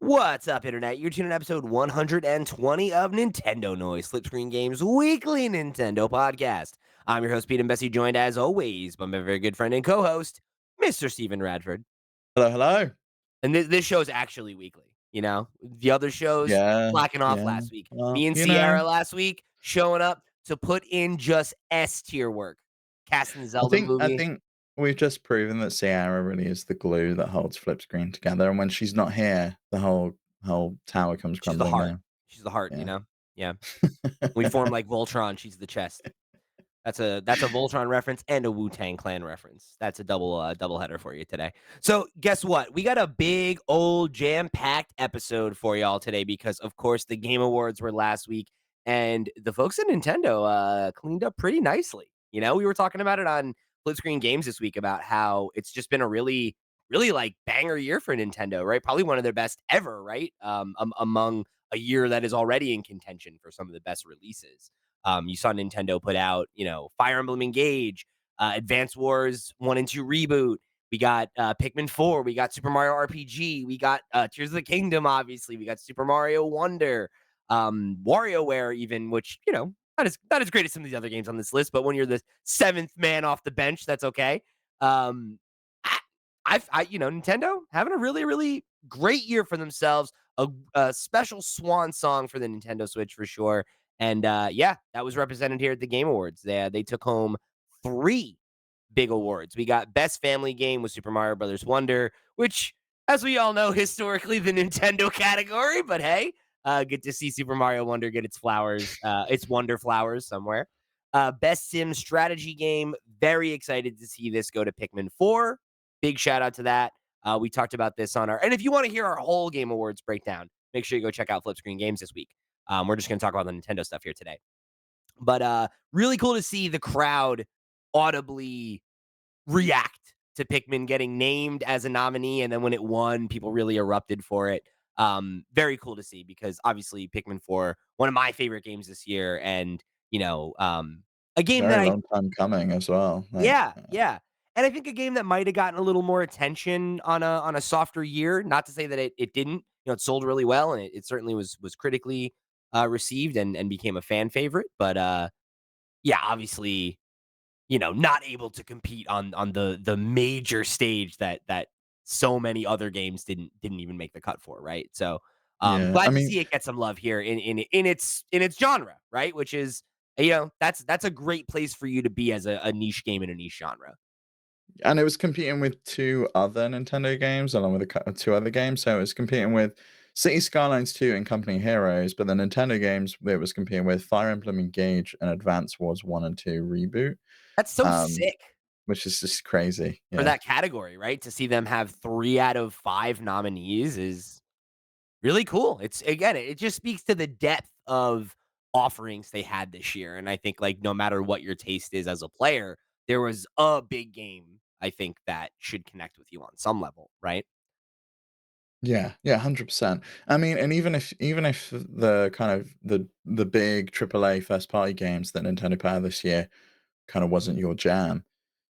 What's up, Internet? You're tuning in episode 120 of Nintendo Noise, Flip Screen Games Weekly Nintendo Podcast. I'm your host, Pete and Bessie, joined as always by my very good friend and co host, Mr. Steven Radford. Hello, hello. And this show is actually weekly, you know? The other shows Yeah, slacking off yeah. last week. Well, Me and Sierra last week showing up to put in just S tier work. Casting the I Zelda think I movie. think we've just proven that Sierra really is the glue that holds Flip Screen together, and when she's not here, the whole tower comes She's the crumbling heart. down. She's the heart, you Yeah. know? Yeah. We form like Voltron. She's the chest. That's a Voltron reference and a Wu-Tang Clan reference. That's a double header for you today. So guess what? We got a big old jam-packed episode for y'all today because of course the Game Awards were last week and the folks at Nintendo cleaned up pretty nicely. You know, we were talking about it on Split Screen Games this week about how it's just been a really like banger year for Nintendo, right? Probably one of their best ever, right? Among a year that is already in contention for some of the best releases. You saw Nintendo put out, Fire Emblem Engage, Advance Wars 1 and 2 reboot. We got Pikmin 4. We got Super Mario RPG. We got Tears of the Kingdom, obviously. We got Super Mario Wonder, WarioWare, even, which, not as great as some of these other games on this list, but when you're the seventh man off the bench, that's okay. Um, I, Nintendo having a really, really great year for themselves. A special swan song for the Nintendo Switch for sure. And yeah, that was represented here at the Game Awards. They took home 3 big awards. We got Best Family Game with Super Mario Brothers Wonder, which, as we all know, historically the Nintendo category. But hey, good to see Super Mario Wonder get its flowers, its Wonder flowers somewhere. Best Sim Strategy Game. Very excited to see this go to Pikmin 4. Big shout out to that. We talked about this on our, and if you want to hear our whole Game Awards breakdown, make sure you go check out Flip Screen Games this week. We're just going to talk about the Nintendo stuff here today. But really cool to see the crowd audibly react to Pikmin getting named as a nominee. And then when it won, people really erupted for it. Very cool to see because obviously Pikmin 4, one of my favorite games this year. And, a game that Very I long time coming as well. yeah, yeah. And I think a game that might have gotten a little more attention on a softer year. Not to say that it didn't. It sold really well and it certainly was critically received and became a fan favorite. But yeah, obviously, not able to compete on the major stage that so many other games didn't even make the cut for, right? So Yeah, I glad to mean, see it get some love here in its genre, right? Which is that's a great place for you to be as a niche game in a niche genre. and it was competing with 2 other Nintendo games along with 2 other games, so it was competing with City Skylines 2 and Company Heroes, but the Nintendo games it was competing with Fire Emblem Engage and Advance Wars 1 and 2 Reboot, That's so um, sick which is just crazy. for Yeah. that category, right? To see them have 3 out of 5 nominees is really cool. It's again, it just speaks to the depth of offerings they had this year, and I think, like, no matter what your taste is as a player, there was a big game, I think, that should connect with you on some level, right? Yeah, yeah, 100%. I mean, and even if the kind of the big AAA first party games that Nintendo put out this year kind of wasn't your jam,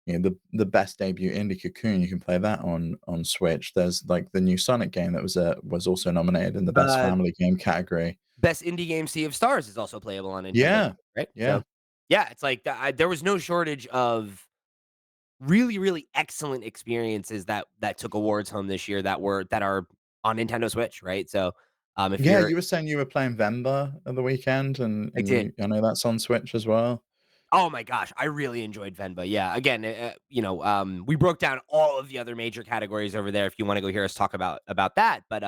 the best debut indie Cocoon, you can play that on Switch. There's like the new Sonic game that was also nominated in the best Uh, family game category. Best indie game, Sea of Stars is also playable on Nintendo, Yeah, right? yeah, So, yeah, it's like, there was no shortage of really, really excellent experiences that took awards home this year that are on Nintendo Switch, right? So, if yeah. you're You were saying you were playing Vemba at the weekend, and I did. I know that's on Switch as well. Oh my gosh, I really enjoyed Venba. Yeah, again, we broke down all of the other major categories over there. If you want to go hear us talk about that, but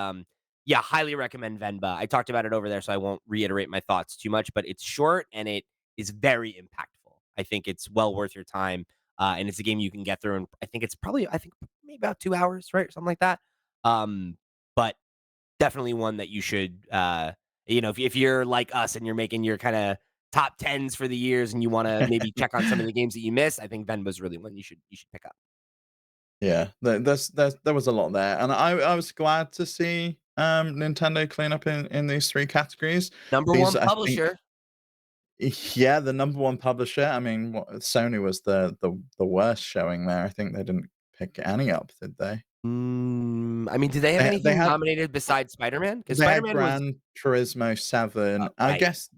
yeah, highly recommend Venba. I talked about it over there, so I won't reiterate my thoughts too much. But it's short and it is very impactful. I think it's well worth your time, and it's a game you can get through. And I think maybe about 2 hours, right, or something like that. But definitely one that you should, if you're like us and you're making your kind of top tens for the years and you want to maybe check on some of the games that you missed, I think Venba's really one you should pick up. Yeah, there was a lot there, and I was glad to see, Nintendo clean up in these 3 categories Number because one I think publisher. yeah, the number 1 publisher, I mean, Sony was the worst showing there. I think they didn't pick any up, did they? I mean, do they have They anything had nominated besides Spider-Man? Because they had Spider-Man was Gran Turismo 7. right. I guess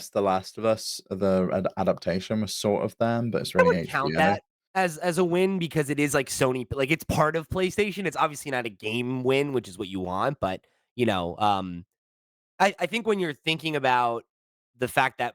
The Last of Us, the adaptation was sort of them, but it's I really would count HBO. that as a win because it is like Sony, like it's part of PlayStation. It's obviously not a game win, which is what you want, but you know, I think when you're thinking about the fact that,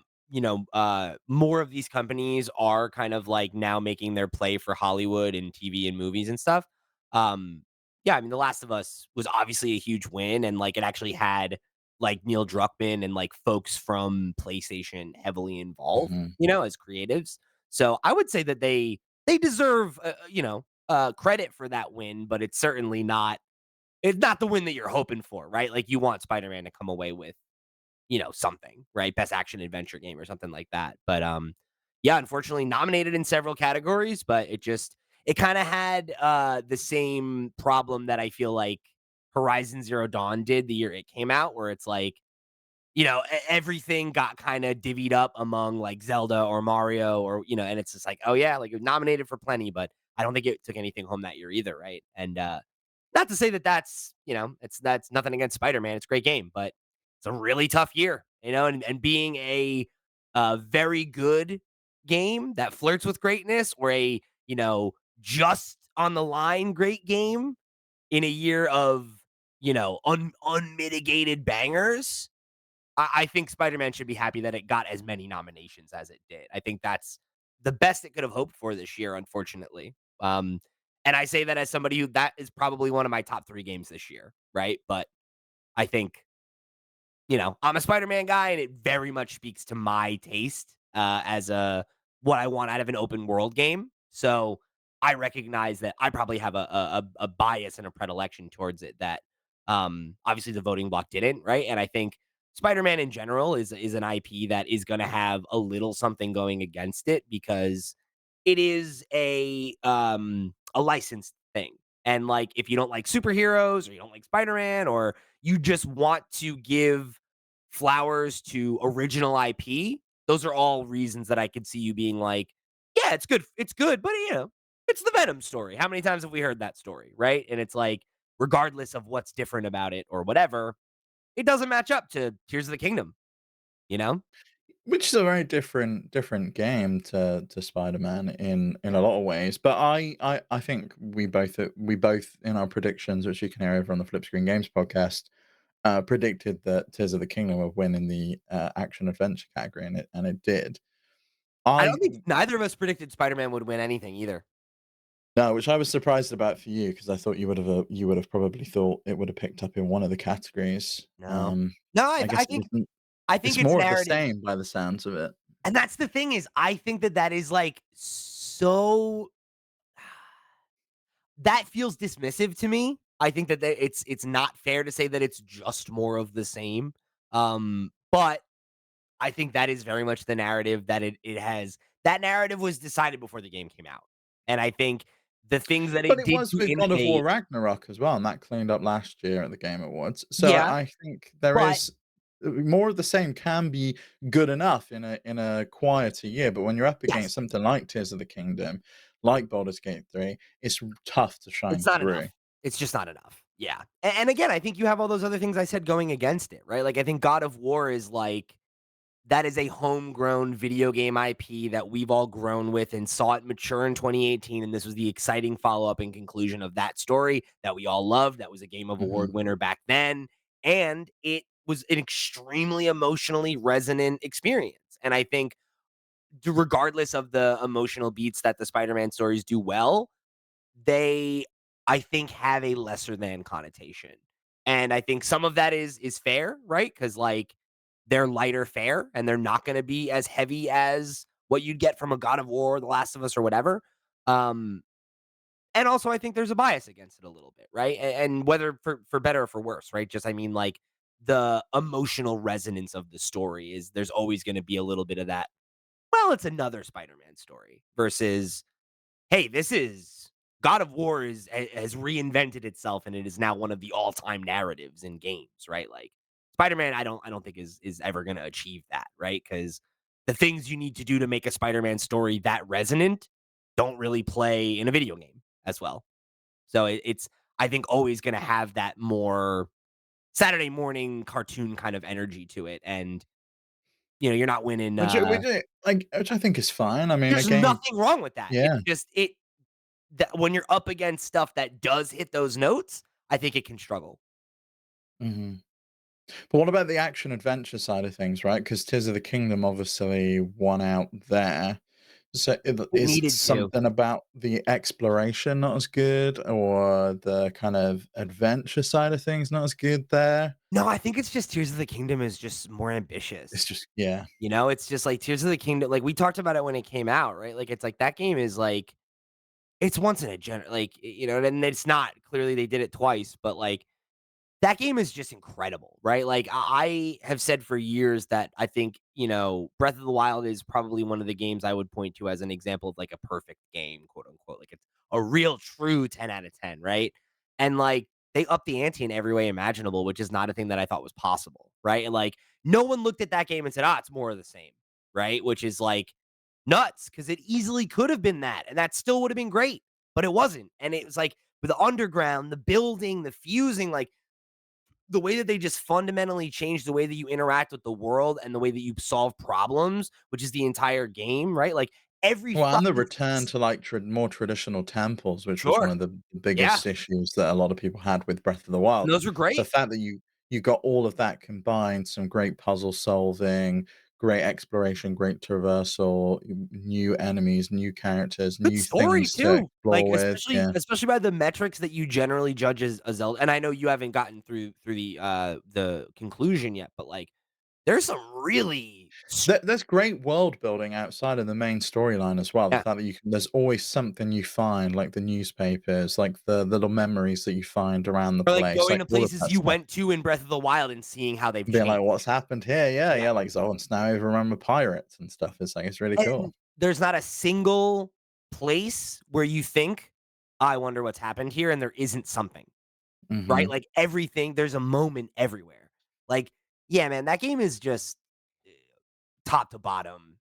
more of these companies are kind of like now making their play for Hollywood and TV and movies and stuff. Um, yeah, I mean, The Last of Us was obviously a huge win, and like it actually had like Neil Druckmann and like folks from PlayStation heavily involved, Mhm. as creatives. So I would say that they deserve, credit for that win, but it's not the win that you're hoping for, right? Like you want Spider-Man to come away with, something, right? Best action adventure game or something like that. But yeah, unfortunately nominated in several categories, but it kind of had the same problem that I feel like Horizon Zero Dawn did the year it came out, where it's like, everything got kind of divvied up among like Zelda or Mario or, and it's just like, oh yeah, like it was nominated for plenty, but I don't think it took anything home that year either, right? And not to say that that's nothing against Spider-Man. It's a great game, but it's a really tough year, and being a very good game that flirts with greatness or a, just on the line great game in a year of, unmitigated bangers. I think Spider-Man should be happy that it got as many nominations as it did. I think that's the best it could have hoped for this year, unfortunately. And I say that as somebody who that is probably one of my top 3 games this year, right? But I think, I'm a Spider-Man guy, and it very much speaks to my taste, as a what I want out of an open world game. So, I recognize that I probably have a bias and a predilection towards it that, obviously the voting block didn't, right? And I think Spider-Man in general is an IP that is gonna have a little something going against it because it is a licensed thing. And, like, if you don't like superheroes or you don't like Spider-Man or you just want to give flowers to original IP, those are all reasons that I could see you being like, "Yeah, it's good, but, it's the Venom story." How many times have we heard that story, right? And it's like, regardless of what's different about it or whatever, it doesn't match up to Tears of the Kingdom, you know? Which is a very different game to Spider-Man in a lot of ways, but I think we both in our predictions, which you can hear over on the Flip Screen Games podcast, predicted that Tears of the Kingdom would win in the, action adventure category, and it did. I I don't think neither of us predicted Spider-Man would win anything either. No, which I was surprised about for you because I thought you would have probably thought it would have picked up in one of the categories. No. No, I I guess it think wasn't I think it's it's more of the narrative. same by the sounds of it. And that's the thing is I think that that is, like, so that feels dismissive to me. I think that it's not fair to say that it's just more of the same. But I think that is very much the narrative that it has. That narrative was decided before the game came out. And I think the things that But it it did was to with God of War innovate. Ragnarok as well, and that cleaned up last year at the Game Awards. So Yeah, I think there but is more of the same can be good enough in a quieter year, but when you're up yes, against something like Tears of the Kingdom, like Baldur's Gate 3, it's tough to it's shine not through. enough. It's just not enough. Yeah. And again, I think you have all those other things I said going against it, right? Like I think God of War is like that is a homegrown video game IP that we've all grown with and saw it mature in 2018. And this was the exciting follow up and conclusion of that story that we all loved. That was a Game of Mhm. Award winner back then. And it was an extremely emotionally resonant experience. And I think, regardless of the emotional beats that the Spider Man stories do well, they, I think, have a lesser than connotation. And I think some of that is fair, right? Because like they're lighter fare and they're not gonna be as heavy as what you'd get from a God of War, The Last of Us, or whatever. Um, and also I think there's a bias against it a little bit, right? And whether for better or for worse, right? Just I mean like the emotional resonance of the story is there's always gonna be a little bit of that. Well, it's another Spider-Man story versus, hey, this is God of War has reinvented itself, and it is now one of the all-time narratives in games, right? Like Spider-Man, I don't think is ever gonna achieve that, right? Because the things you need to do to make a Spider-Man story that resonant don't really play in a video game as well. So it's I think always gonna have that more Saturday morning cartoon kind of energy to it, and, you're not winning, Which like, which I think is fine. I mean, a there's game nothing wrong with that. It's yeah. just that when you're up against stuff that does hit those notes, I think it can struggle. Mhm. But what about the action adventure side of things, right? Because Tears of the Kingdom obviously won out there. So It is needed to. something about the exploration not as good, or the kind of adventure side of things not as good there? No, I think it's just Tears of the Kingdom is just more It's ambitious. just yeah. It's just like Tears of the Kingdom, like, we talked about it when it came out, right? Like, it's like that game is like it's once in a like, and it's not. Clearly, they did it twice, but, like, that game is just incredible, right? Like, I have said for years that I think, Breath of the Wild is probably one of the games I would point to as an example of, like, a perfect game, quote, unquote. Like, it's a real true 10 out of 10, right? And, like, they upped the ante in every way imaginable, which is not a thing that I thought was possible, right? And, like, no one looked at that game and said, "Ah, it's more of the same," right? Which is, like, nuts because it easily could have been that, and that still would have been great, but it wasn't. And it was like, with the underground, the building, the fusing, like, the way that they just fundamentally changed the way that you interact with the world and the way that you solve problems, which is the entire game, right? Like, every Well, and the fucking return to, like, more traditional temples, which was one Sure. of the Yeah. biggest issues that a lot of people had with Breath of the And Wild. those were The great. fact that you got all of that combined, some great puzzle solving, great exploration, great traversal, new enemies, new characters, Good new story things to too. Like, explore with, especially yeah. especially by the metrics that you generally judge as a Zelda, and I know you haven't gotten through the conclusion yet, but, like, there's some really s There's great world building outside of the main storyline as well. The yeah. fact that there's always something you find, like the newspapers, like the little memories that you find around the Or, like, place, going like to all of places that you stuff. went to in Breath of the Wild and seeing how they've Being like, changed. "What's happened here?" Yeah, Yeah. yeah, like Zoans now even remember pirates and stuff. It's like, it's really And cool. there's not a single place where you think, "I wonder what's happened here," and there isn't something, right? Mhm. Like, everything there's a moment everywhere. Like, yeah, man, that game is just, eh, top to bottom.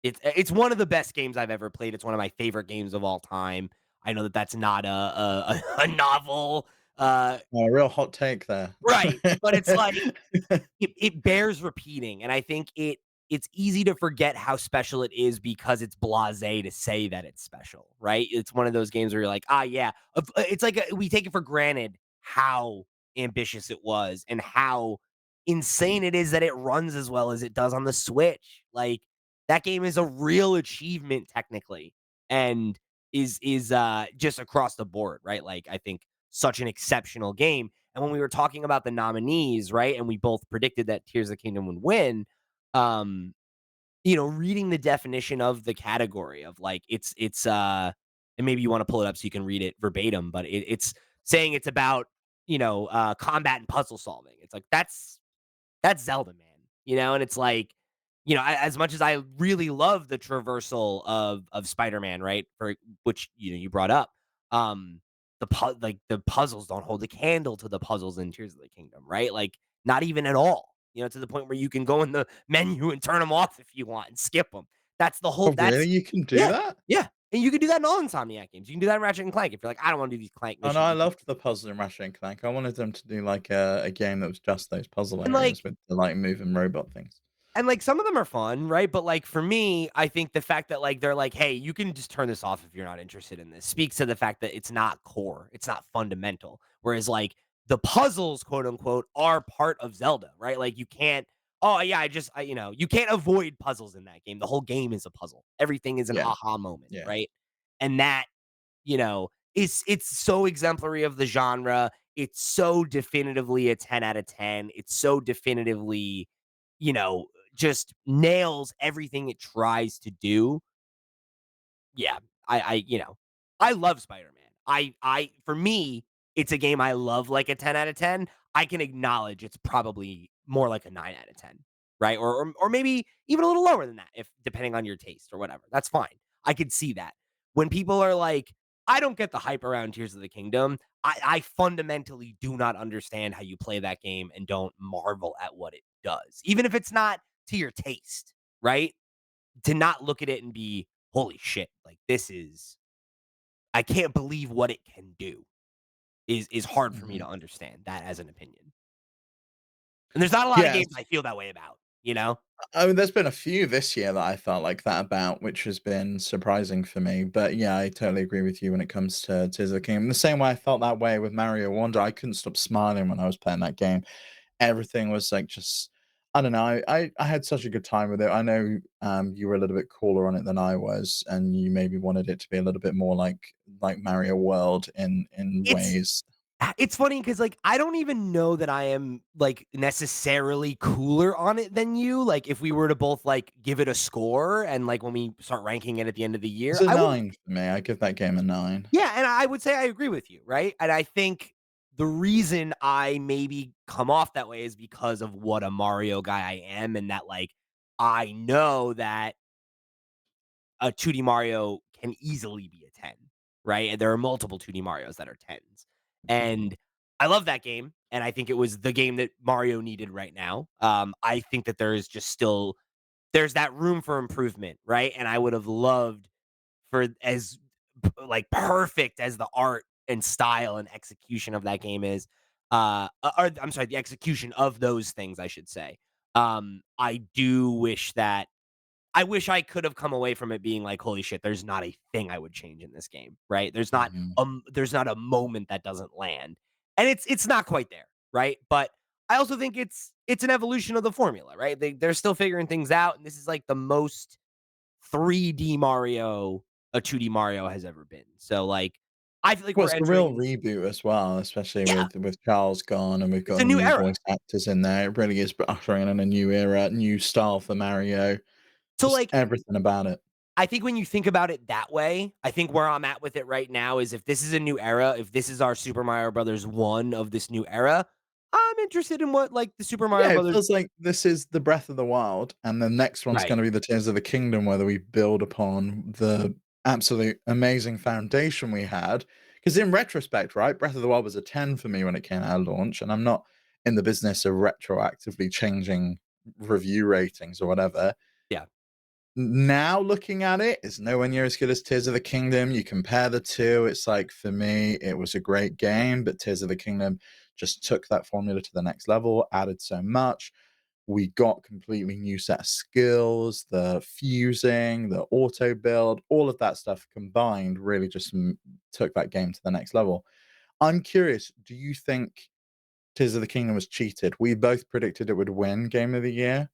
It's one of the best games I've ever played. It's one of my favorite games of all time. I know that that's not a novel, Oh, a real hot take there. right, but it's like it bears repeating, and I think it's easy to forget how special it is because it's blasé to say that it's special, right? It's one of those games where you're like, "Ah, yeah." It's like, we take it for granted how ambitious it was and how insane it is that it runs as well as it does on the Switch. Like, that game is a real achievement technically, and just across the board, right? Like, I think such an exceptional game. And when we were talking about the nominees, right, and we both predicted that Tears of the Kingdom would win, um, reading the definition of the category of, like, and maybe you want to pull it up so you can read it verbatim, but it's saying it's about, combat and puzzle solving. It's like that's Zelda, man. And it's like, as much as I really love the traversal of Spider-Man, right? For which, you brought up, um, like, the puzzles don't hold a candle to the puzzles in Tears of the Kingdom, right? Like, not even at all. To the point where you can go in the menu and turn them off if you want and skip them. That's the whole Oh, really? that's You can do yeah, that? yeah. And you can do that in all Insomniac games. You can do that in Ratchet& and Clank if you're like, "I don't wanna do these Clank Oh, no, missions." I You can loved the puzzle in Ratchet& and Clank. I wanted them to do, like, a game that was just those puzzle and, like areas with the, like, moving robot things. some of them are fun, right? But, like, for me, I think the fact that, like, they're like, "Hey, you can just turn this off if you're not interested in this," speaks to the fact that it's not core, it's not fundamental. Whereas, like, the puzzles, quote unquote, are part of Zelda, right? Like, you can't, "Oh, yeah, you can't avoid puzzles in that game. The whole game is a puzzle. Everything is an Yeah, aha moment, yeah. right? And that, it's so exemplary of the genre. It's so definitively a 10 out of 10. It's so definitively, you know, just nails everything it tries to do. Yeah, I love Spider-Man. For me, it's a game I love like a 10 out of 10. I can acknowledge it's probably more like a 9 out of 10, right? Or maybe even a little lower than that, if depending on your taste or whatever. That's fine. I could see that. When people are like, I don't get the hype around Tears of the Kingdom. I fundamentally do not understand how you play that game and don't marvel at what it does, even if it's not to your taste, right? To not look at it and be, holy shit, like, this is I can't believe what it can do. is hard for me Mhm. to understand that as an opinion. And there's not a lot of games Yes. I feel that way about, you know? I mean, there's been a few this year that I felt like that about, which has been surprising for me. But yeah, I totally agree with you when it comes to Tears of the Kingdom. The same way I felt that way with Mario Wonder. I couldn't stop smiling when I was playing that game. Everything was like just I don't know. I had such a good time with it. I know you were a little bit cooler on it than I was, and you maybe wanted it to be a little bit more like Mario World in It's ways. it's funny because like, I don't even know that I am, like, necessarily cooler on it than you, like, if we were to both, like, give it a score and, like, when we start ranking it at the end of the It's year, a I wouldn't. 9 for me. I give that game a 9. Yeah, and I would say I agree with you, right? And I think the reason I maybe come off that way is because of what a Mario guy I am and that, like, I know that a 2D Mario can easily be a 10, right? And there are multiple 2D Marios that are 10s. And I love that game, and I think it was the game that Mario needed right now. I think that there is just still there's that room for improvement, right? And I would have loved for as like perfect as the art and style and execution of that game is, or I'm sorry, the execution of those things, I should say. I do wish that I wish I could have come away from it being like, "Holy shit, there's not a thing I would change in this game," right? Mhm. There's not a moment that doesn't land. And it's not quite there, right? But I also think it's an evolution of the formula, right? They're still figuring things out, and this is like the most 3D Mario a 2D Mario has ever been. So, like, I feel like Well, we're it's a real entering. reboot as well, especially Yeah, with Charles gone, and we've it's got a new new era. voice actors in there. It really is ushering in a new era, new style for Mario, So, just like, everything about it. I think when you think about it that way, I think where I'm at with it right now is if this is a new era, if this is our Super Mario Brothers 1 of this new era, I'm interested in what, like, the Super Mario Yeah, it Brothers. feels like this is the Breath of the Wild, and the next one's Right. gonna be the Tears of the Kingdom, whether we build upon the absolute amazing foundation we had. Because in retrospect, right, Breath of the Wild was a 10 for me when it came out of launch, and I'm not in the business of retroactively changing review ratings or whatever. Yeah. Now looking at it, it's nowhere near as good as Tears of the Kingdom. You compare the two, it's like for me, it was a great game, but Tears of the Kingdom just took that formula to the next level, added so much. We got completely new set of skills, the fusing, the auto build, all of that stuff combined really just took that game to the next level. I'm curious, do you think Tears of the Kingdom was cheated? We both predicted it would win Game of the Year.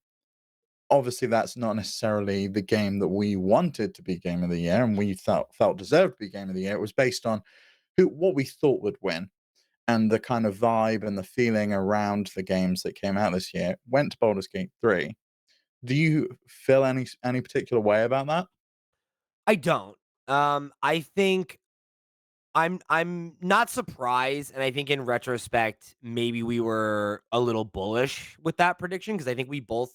Obviously, that's not necessarily the game that we wanted to be Game of the Year and we felt deserved to be Game of the Year. It was based on who what we thought would win and the kind of vibe and the feeling around the games that came out this year. Went to Baldur's Gate 3. Do you feel any particular way about that? I don't. I think I'm not surprised, and I think in retrospect, maybe we were a little bullish with that prediction because I think we both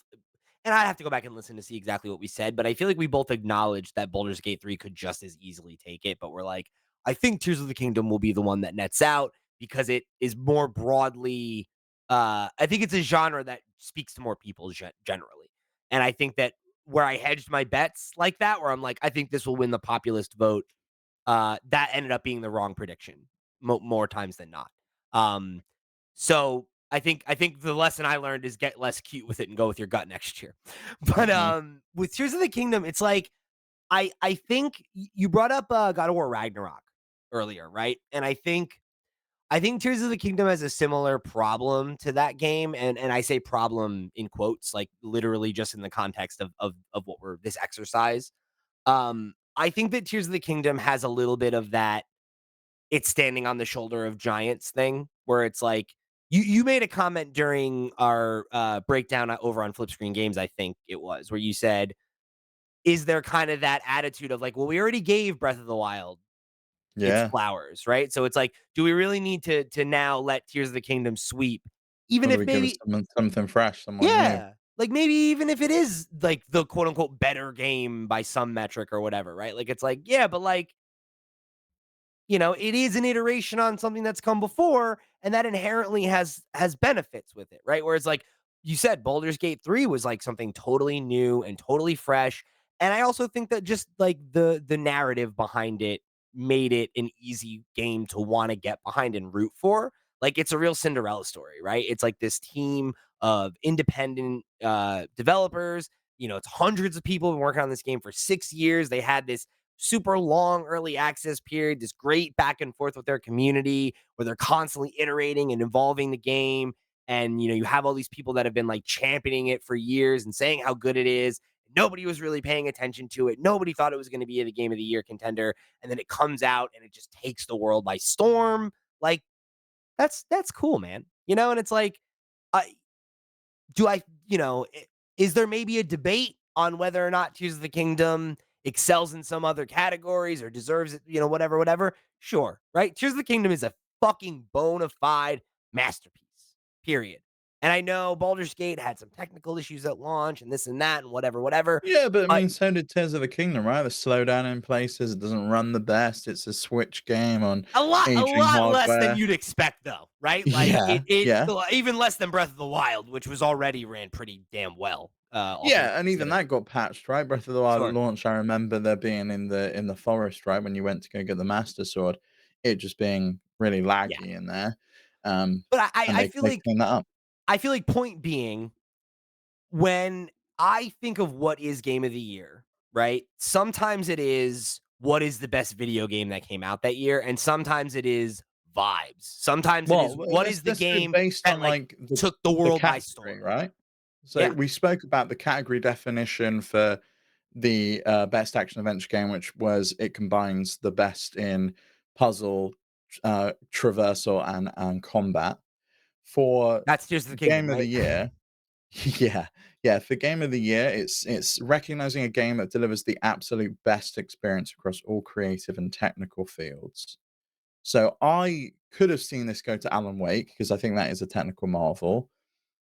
and I'd have to go back and listen to see exactly what we said, but I feel like we both acknowledged that Baldur's Gate 3 could just as easily take it, but we're like, I think Tears of the Kingdom will be the one that nets out because it is more broadly I think it's a genre that speaks to more people generally. And I think that where I hedged my bets like that, where I'm like, I think this will win the populist vote, that ended up being the wrong prediction more times than not. Um, so I think the lesson I learned is get less cute with it and go with your gut next year. But Mhm. with Tears of the Kingdom, it's like I think you brought up God of War Ragnarok earlier, right? And I think Tears of the Kingdom has a similar problem to that game, and I say problem in quotes, like literally just in the context of what we're this exercise. I think that Tears of the Kingdom has a little bit of that it's standing on the shoulder of giants thing, where it's like you made a comment during our breakdown over on Flip Screen Games, I think it was, where you said, "Is there kind of that attitude of like, well, we already gave Breath of the Wild its Yeah. flowers, right? So it's like, do we really need to now let Tears of the Kingdom sweep, even What do if we give us maybe, something fresh, someone new? yeah." Like maybe even if it is like the quote unquote better game by some metric or whatever, right? Like it's like, yeah, but like it is an iteration on something that's come before, and that inherently has benefits with it, right? Whereas, like you said, Baldur's Gate 3 was like something totally new and totally fresh. And I also think that just like the narrative behind it made it an easy game to want to get behind and root for. Like it's a real Cinderella story, right? It's like this team of independent developers. You know, it's hundreds of people have been working on this game for 6 years. They had this super long early access period, this great back and forth with their community where they're constantly iterating and evolving the game. And, you know, you have all these people that have been like championing it for years and saying how good it is. Nobody was really paying attention to it. Nobody thought it was going to be the game of the year contender. And then it comes out and it just takes the world by storm. Like, that's cool, man. You know, and it's like, I do I, you know, is there maybe a debate on whether or not Tears of the Kingdom excels in some other categories or deserves it, you know, whatever, whatever? Sure, right? Tears of the Kingdom is a fucking bona fide masterpiece, period. And I know Baldur's Gate had some technical issues at launch and this and that and whatever, whatever. Yeah, but I But mean, so did Tears of the Kingdom, right? The slowdown in places, it doesn't run the best. It's a Switch game on a aging lot less than hardware. you'd expect, though, right? Like Yeah, it yeah. even less than Breath of the Wild, which was already ran pretty damn well, all things Yeah, and even considered. that got patched, right? Breath of the Wild Sure. launch, I remember there being in the forest, right, when you went to go get the Master Sword, it just being really Yeah. laggy in there. But And they cleaned that up. I feel like point being, when I think of what is game of the year, right? Sometimes it is what is the best video game that came out that year, and sometimes it is vibes. Sometimes it is Well, what is the let's do it game based that on, like like, took the the world by storm. category, right? So Yeah, we spoke about the category definition for the, best action adventure game, which was it combines the best in puzzle, traversal, and combat. For that's Tears of the Kingdom, game of the right? year yeah, yeah, for game of the year, it's recognizing a game that delivers the absolute best experience across all creative and technical fields. So I could have seen this go to Alan Wake because I think that is a technical marvel.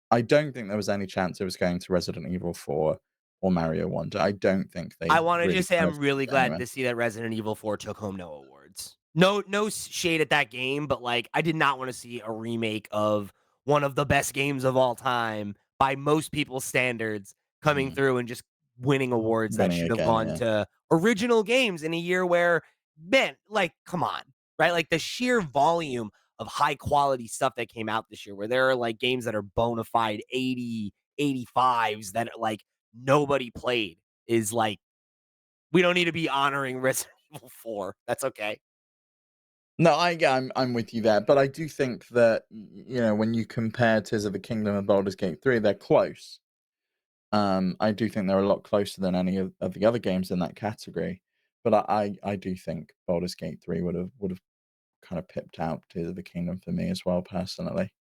I don't think there was any chance it was going to Resident Evil 4 or Mario Wonder. I don't think I they wanna really just say could have I'm really it glad anywhere. to see that Resident Evil 4 took home no awards. No shade at that game, but, like, I did not wanna see a remake of one of the best games of all time by most people's standards coming Mhm. through and just winning awards that Winning should have again, gone yeah. to original games in a year where, man, like, come on, right? Like, the sheer volume of high quality stuff that came out this year where there are, like, games that are bona fide 80, 85s that, like, nobody played is, like, we don't need to be honoring Resident Evil 4. That's okay. No, I'm with you there, but I do think that, you know, when you compare Tears of the Kingdom and Baldur's Gate 3, they're close. I do think they're a lot closer than any of the other games in that category, but I do think Baldur's Gate 3 would have kind of pipped out Tears of the Kingdom for me as well, personally.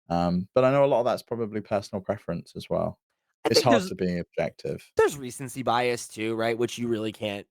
But I know a lot of that's probably personal preference as well. I It's think hard to be objective. there's recency bias too, right? Which you really can't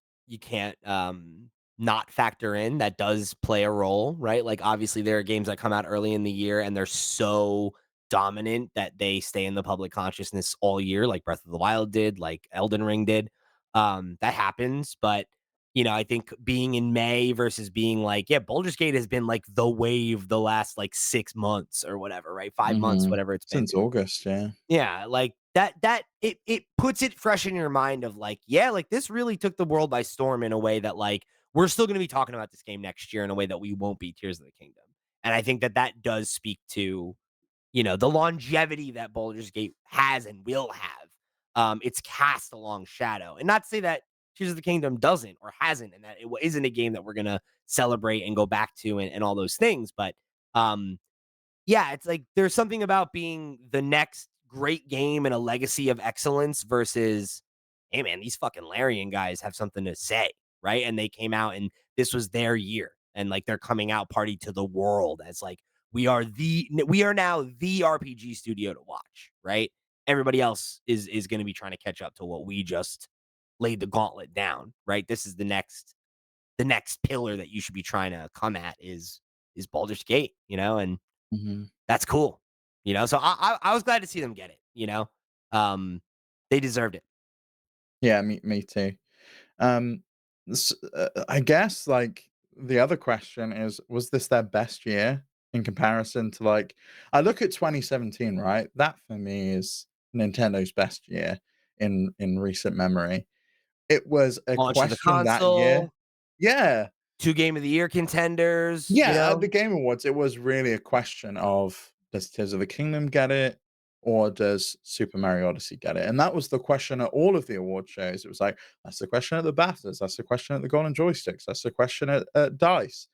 not factor in. That does play a role, right? Like obviously there are games that come out early in the year and they're so dominant that they stay in the public consciousness all year, like Breath of the Wild did, like Elden Ring did. That happens, but you know, I think being in May versus being like, yeah, Baldur's Gate has been like the wave the last like 6 months or whatever, right? 5 months, Mhm. whatever it's been. Since August, yeah. Yeah, like that it puts it fresh in your mind of like, yeah, like this really took the world by storm in a way that like we're still going to be talking about this game next year in a way that we won't be Tears of the Kingdom. And I think that that does speak to, you know, the longevity that Baldur's Gate has and will have. It's cast a long shadow. And not to say that Tears of the Kingdom doesn't or hasn't and that it isn't a game that we're going to celebrate and go back to and all those things, but um yeah, it's like there's something about being the next great game and a legacy of excellence versus, hey man, these fucking Larian guys have something to say, right? And they came out and this was their year. And like they're coming out party to the world as like we are now the RPG studio to watch, right? Everybody else is going to be trying to catch up to what we just laid the gauntlet down, right? This is the next pillar that you should be trying to come at is Baldur's Gate, you know, and Mhm. that's cool, you know? So I was glad to see them get it, you know? Um, they deserved it. Yeah, me too. Um, I guess, like, the other question is, was this their best year in comparison to, like I look at 2017, right? That for me is Nintendo's best year in recent memory. It was a Launch of the question that year. console. Yeah. 2 Game of the Year contenders, you Yeah, at know? the Game Awards, it was really a question of, does Tears of the Kingdom get it, or does Super Mario Odyssey get it? And that was the question at all of the award shows. It was like, that's the question at the BAFTAs, that's the question at the Golden Joysticks, that's the question at DICE.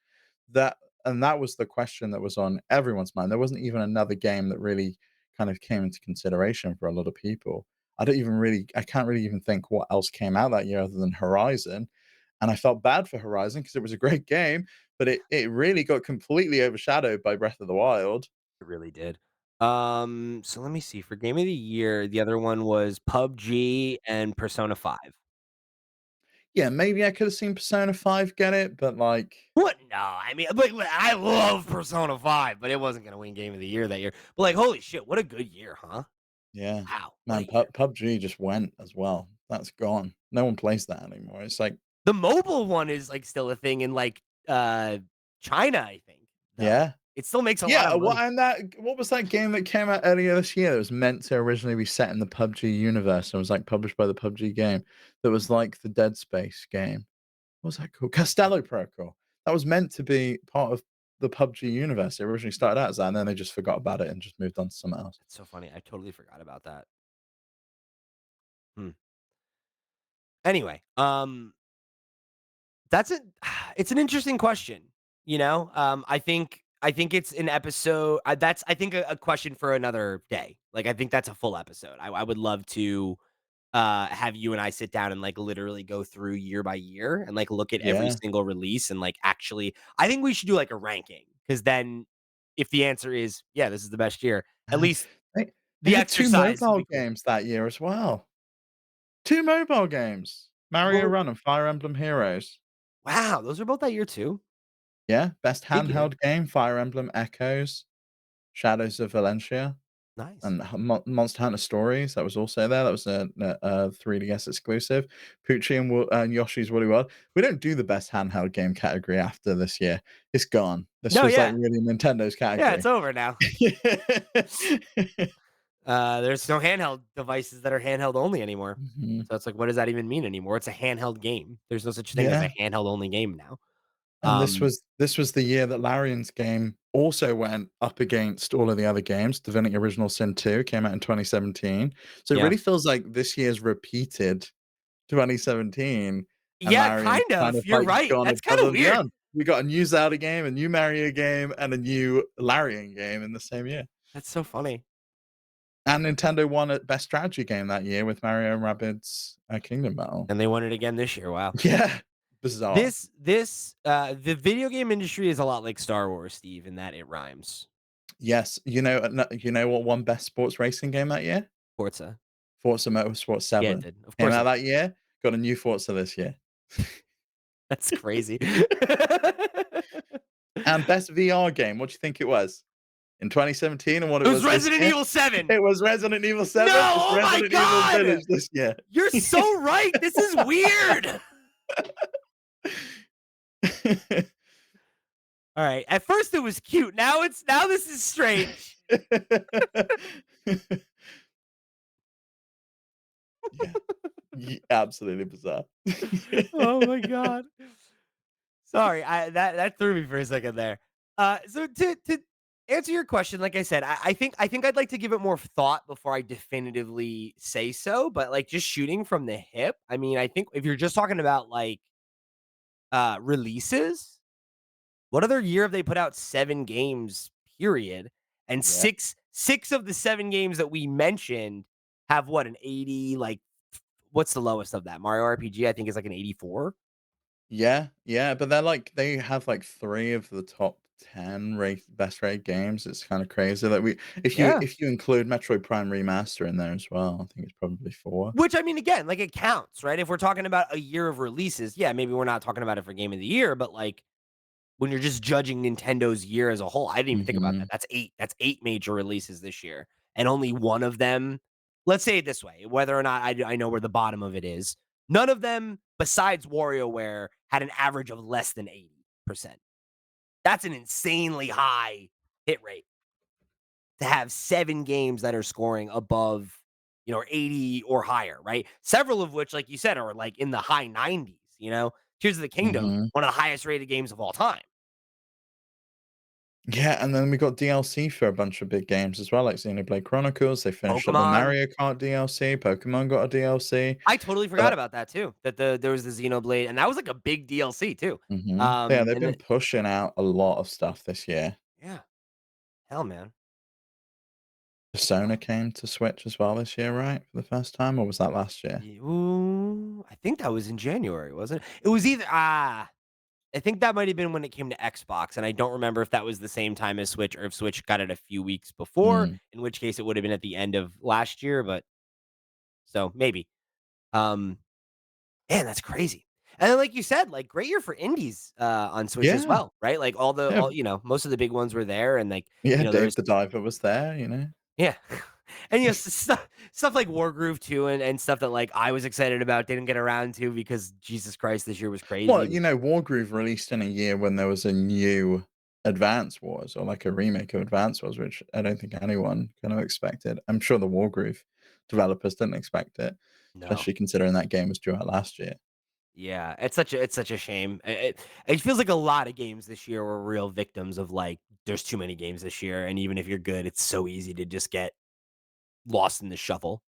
That and that was the question that was on everyone's mind. There wasn't even another game that really kind of came into consideration for a lot of people. I can't really even think what else came out that year other than Horizon. And I felt bad for Horizon because it was a great game, but it really got completely overshadowed by Breath of the Wild. It really did. So let me see, for Game of the Year, the other one was PUBG and Persona 5. Yeah, maybe I could have seen Persona 5 get it, but like, What? No, I mean, like, I love Persona 5, but it wasn't gonna win Game of the Year that year. But, like, holy shit, what a good year, huh? yeah. Wow, what a Man, year. PUBG just went as well. That's gone. No one plays that anymore. It's like, The mobile one is, like, still a thing in, like, China, I think, though. yeah. It still makes a lot Yeah, of money. what was that game that came out earlier this year that was meant to originally be set in the PUBG universe and was, like, published by the PUBG game that was like the Dead Space game? What was that called? Castello Protocol. That was meant to be part of the PUBG universe. It originally started out as that, and then they just forgot about it and just moved on to something else. That's so funny, I totally forgot about that. Hmm. Anyway, that's it. It's an interesting question, you know? I think it's an episode that's I think a question for another day. Like, I think that's a full episode. I would love to, have you and I sit down and, like, literally go through year by year and, like, look at every Yeah. single release and, like, actually I think we should do, like, a ranking because then if the answer is, "Yeah, this is the best year," at Uh, least they the had 2 exercise would mobile be cool. games that year as well. 2 mobile games. Mario Well, Run and Fire Emblem Heroes. wow, those are both that year too? Yeah, best Big year. handheld game, Fire Emblem Echoes, Shadows of Valentia. Nice. And Monster Hunter Stories, that was also there. That was a 3DS exclusive. Poochie and Yoshi's Woolly World. We don't do the best handheld game category after this year. It's gone. This No, was, like, yeah. really Nintendo's Yeah, it's category. over now. There's no handheld devices that are handheld only anymore. Mhm. So it's like, what does that even mean anymore? It's a handheld game. There's no such thing as a Yeah, handheld only game now. and this Um, was this was the year that Larian's game also went up against all of the other games. Divinity Original Sin 2 came out in 2017. So it yeah. really feels like this year's repeated 2017, and Yeah, Larian's kind kind of, of. You're like, right. gone That's above kinda and weird. beyond. We got a new Zelda game, a new Mario game, and a new Larian game in the same year. That's so funny. And Nintendo won at Best Strategy Game that year with Mario and Rabbids Kingdom Battle. And they won it again this year. Wow. Yeah, bizarre. The video game industry is a lot like Star Wars, Steve, in that it rhymes. Yes, you know what won Best Sports Racing Game that year? Forza. Forza Motorsport Yeah, it 7. did. Of Came course out it that did. year, got a new Forza this year. That's crazy. And Best VR Game, what do you think it was? In 2017 and what it It was was this Resident year? Evil 7. It was Resident Evil No! 7, it's Oh my Resident Evil god! Village this year. You're so right. This is weird. All right. At first it was cute. Now this is strange. Yeah, absolutely bizarre. Oh my god. Sorry, that threw me for a second there. So to answer your question, like I said, I think I'd like to give it more thought before I definitively say so. But like just shooting from the hip, I mean, I think if you're just talking about like releases, what other year have they put out 7 games? Period, and Yeah. six of the 7 games that we mentioned have what an 80 like. What's the lowest of that? Mario RPG, I think, is like an 84. Yeah, yeah, but they have, like, 3 of the top 10 best rated games, it's kinda crazy, like, we Yeah. if you include Metroid Prime Remaster in there as well, I think it's probably 4. Which I mean, again, like it counts, right? If we're talking about a year of releases, yeah, maybe we're not talking about it for game of the year, but like when you're just judging Nintendo's year as a whole, I didn't even think about that. Mhm. That's eight. That's 8 major releases this year, and only one of them. Let's say it this way: whether or not I know where the bottom of it is, none of them besides WarioWare had an average of less than 80%. That's an insanely high hit rate to have 7 games that are scoring above, 80 or higher, right? Several of which, like you said, are like in the high 90s, Tears of the Kingdom, Mhm. one of the highest rated games of all time. Yeah, and then we got DLC for a bunch of big games as well, like Xenoblade Chronicles. They finished up the Pokemon. Mario Kart DLC. Pokemon got a DLC. I totally forgot But about that too. That there was the Xenoblade, and that was like a big DLC too. yeah, they've And been then pushing out a lot of stuff this year. yeah, hell man. Persona came to Switch as well this year, right? For the first time, or was that last year? Ooh, I think that was in January, wasn't it? It was either I think that might have been when it came to Xbox, and I don't remember if that was the same time as Switch or if Switch got it a few weeks before, Mm. in which case it would have been at the end of last year, but so maybe. Um, Man, that's crazy. And then like you said, like great year for indies on Switch as Yeah, well, right? Like yeah, most of the big ones were there and like, yeah. there Dave was the Diver was there, you know. yeah. And stuff like Wargroove too and stuff that like I was excited about didn't get around to because Jesus Christ, this year was crazy. Well, you know, Wargroove released in a year when there was a new Advance Wars or like a remake of Advance Wars, which I don't think anyone kind of expected. I'm sure the Wargroove developers didn't expect it, No. especially considering that game was due out last year. Yeah, it's such a shame. It feels like a lot of games this year were real victims of like there's too many games this year, and even if you're good, it's so easy to just get lost in the shuffle.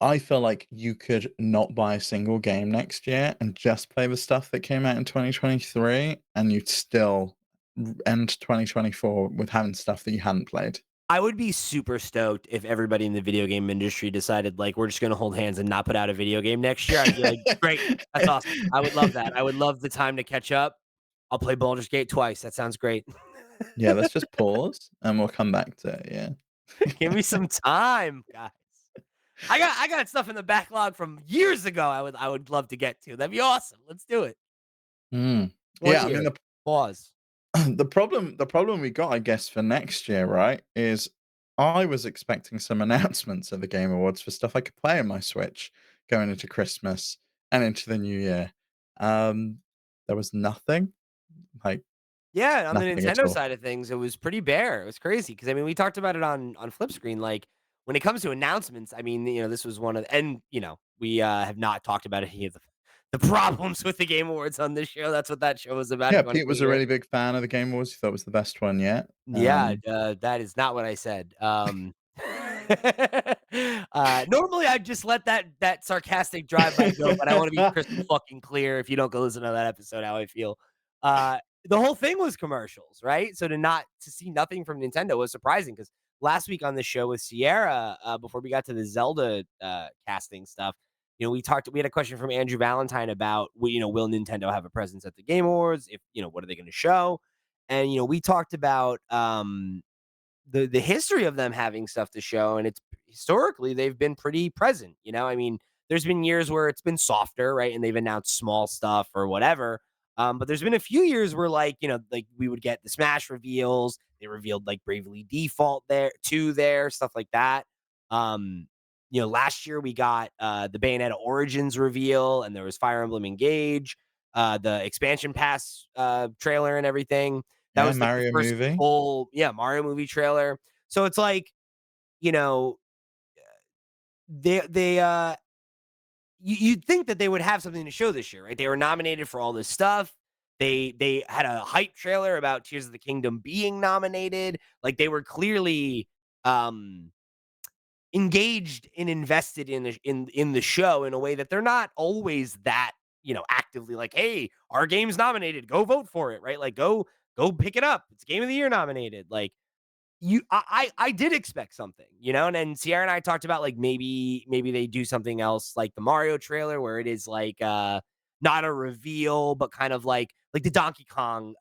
I feel like you could not buy a single game next year and just play the stuff that came out in 2023, and you'd still end 2024 with having stuff that you hadn't played. I would be super stoked if everybody in the video game industry decided like we're just gonna hold hands and not put out a video game next year. I'd be like, great, that's awesome. I would love that. I would love the time to catch up. I'll play Baldur's Gate twice. That sounds great. Yeah, let's just pause and we'll come back to it, yeah. Give me some time, guys. I got stuff in the backlog from years ago. I would love to get to. That'd be awesome. Let's do it. Mm. One Yeah, I mean, year. Pause. the problem we got, I guess, for next year, right, is I was expecting some announcements at the Game Awards for stuff I could play on my Switch going into Christmas and into the new year. Um, there was nothing, like, Yeah, on the nothing at Nintendo all. side of things, it was pretty bare. It was crazy because I mean, we talked about it on Flip Screen. Like when it comes to announcements, I mean, this was one of, and we have not talked about any of the problems with the Game Awards on this show. That's what that show was about. If Yeah, you want Pete to was a hear it. really big fan of the Game Awards. He thought it was the best one yet. Yeah, that is not what I said. Normally I'd just let that sarcastic drive-by go, but I want to be crystal fucking clear if you don't go listen to that episode, how I feel. The whole thing was commercials, right? So to see nothing from Nintendo was surprising because last week on the show with Sierra, before we got to the Zelda casting stuff, we had a question from Andrew Valentine about will Nintendo have a presence at the Game Awards? If what are they going to show? And we talked about the history of them having stuff to show, and it's historically they've been pretty present. I mean, there's been years where it's been softer, right? And they've announced small stuff or whatever. But there's been a few years where like we would get the Smash reveals. They revealed like Bravely Default there, stuff like that. Um, last year we got the Bayonetta Origins reveal, and there was Fire Emblem Engage, the expansion pass trailer and everything. That Yeah, was like the Mario first movie. full, yeah, Mario movie trailer. So it's like, you know, they you'd think that they would have something to show this year, right? They were nominated for all this stuff. They had a hype trailer about Tears of the Kingdom being nominated. Like they were clearly um engaged and invested in the show in a way that they're not always that, actively like, hey, our game's nominated, go vote for it, right? Like go pick it up. It's game of the year nominated. Like I did expect something, and then Sierra and I talked about like maybe they do something else like the Mario trailer where it is like not a reveal, but kind of like the Donkey Kong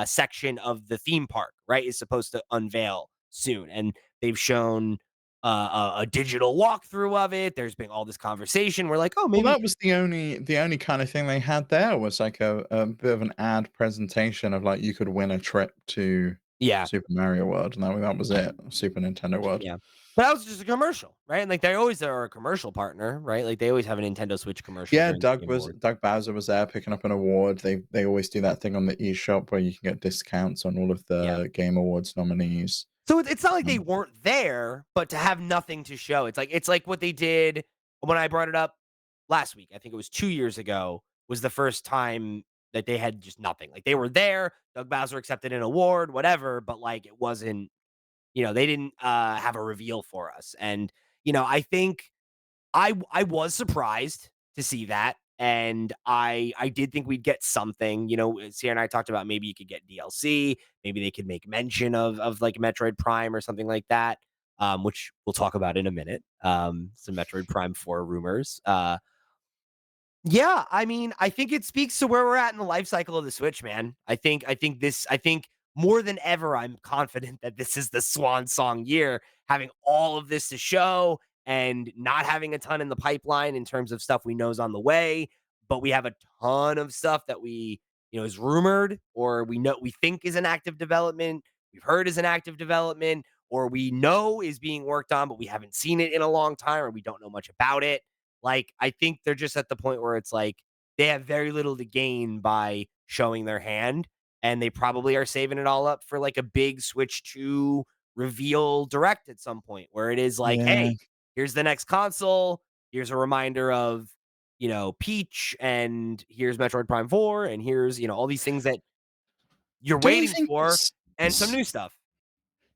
section of the theme park, right, is supposed to unveil soon. And they've shown a digital walkthrough of it. There's been all this conversation. We're like, oh, Well, maybe, that was the only kind of thing they had there was like a bit of an ad presentation of like you could win a trip to yeah, Super Mario World, and that was it. Super Nintendo World. yeah. But that was just a commercial, right? And like they always are a commercial partner, right? Like they always have a Nintendo Switch commercial Yeah, during the Game Awards. Doug Bowser was there picking up an award. They always do that thing on the eShop where you can get discounts on all of Yeah. the Game Awards nominees. So it's not like they Um, weren't there, but to have nothing to show. It's like what they did when I brought it up last week. I think it was 2 years ago. was the first time that they had just nothing. Like, they were there, Doug Bowser accepted an award, whatever, but, like, it wasn't, they didn't, have a reveal for us, and, I think I was surprised to see that, and I did think we'd get something. Sierra and I talked about maybe you could get DLC, maybe they could make mention of like Metroid Prime or something like that, which we'll talk about in a minute. Some Metroid Prime 4 rumors. Yeah, I mean, I think it speaks to where we're at in the life cycle of the Switch, man. I think more than ever, I'm confident that this is the swan song year, having all of this to show and not having a ton in the pipeline in terms of stuff we know is on the way, but we have a ton of stuff that is rumored, or we think is an active development, we've heard is an active development, or we know is being worked on, but we haven't seen it in a long time, or we don't know much about it. Like, I think they're just at the point where it's like they have very little to gain by showing their hand, and they probably are saving it all up for like a big Switch 2 reveal direct at some point where it is like, Yeah. hey, here's the next console. Here's a reminder of, Peach, and here's Metroid Prime 4, and here's, all these things that you're Do you waiting think for, it's and some new stuff.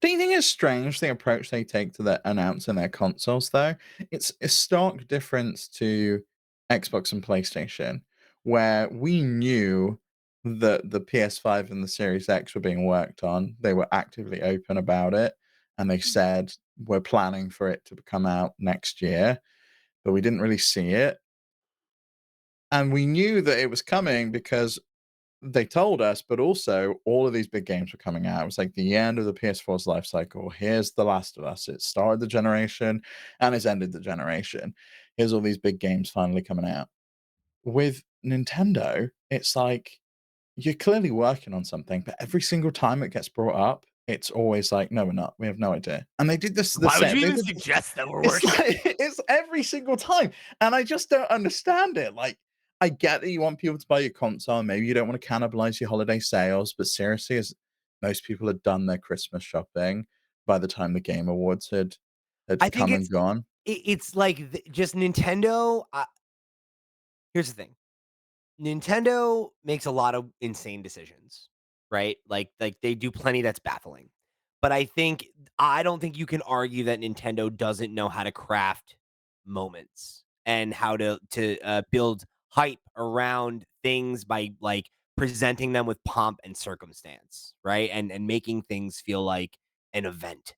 Do you think it's strange the approach they take to announcing their consoles though? It's a stark difference to Xbox and PlayStation, where we knew that the PS5 and the Series X were being worked on. They were actively open about it, and they said we're planning for it to come out next year, but we didn't really see it. And we knew that it was coming because they told us, but also all of these big games were coming out. It was like the end of the PS4's life cycle. Here's The Last of Us. It started the generation and it's ended the generation. Here's all these big games finally coming out. With Nintendo, it's like you're clearly working on something, but every single time it gets brought up, it's always like, no, we're not. We have no idea. And they did this the Why would same. you They even did this, suggest that we're it's working? like it's every single time. And I just don't understand it. Like, I get that you want people to buy your console, and maybe you don't want to cannibalize your holiday sales, but seriously, as most people had done their Christmas shopping by the time the Game Awards had I think come and gone. it's like just Nintendo. Here's the thing. Nintendo makes a lot of insane decisions, right? Like they do plenty that's baffling. But I don't think you can argue that Nintendo doesn't know how to craft moments and how to build hype around things by like presenting them with pomp and circumstance, right? And making things feel like an event.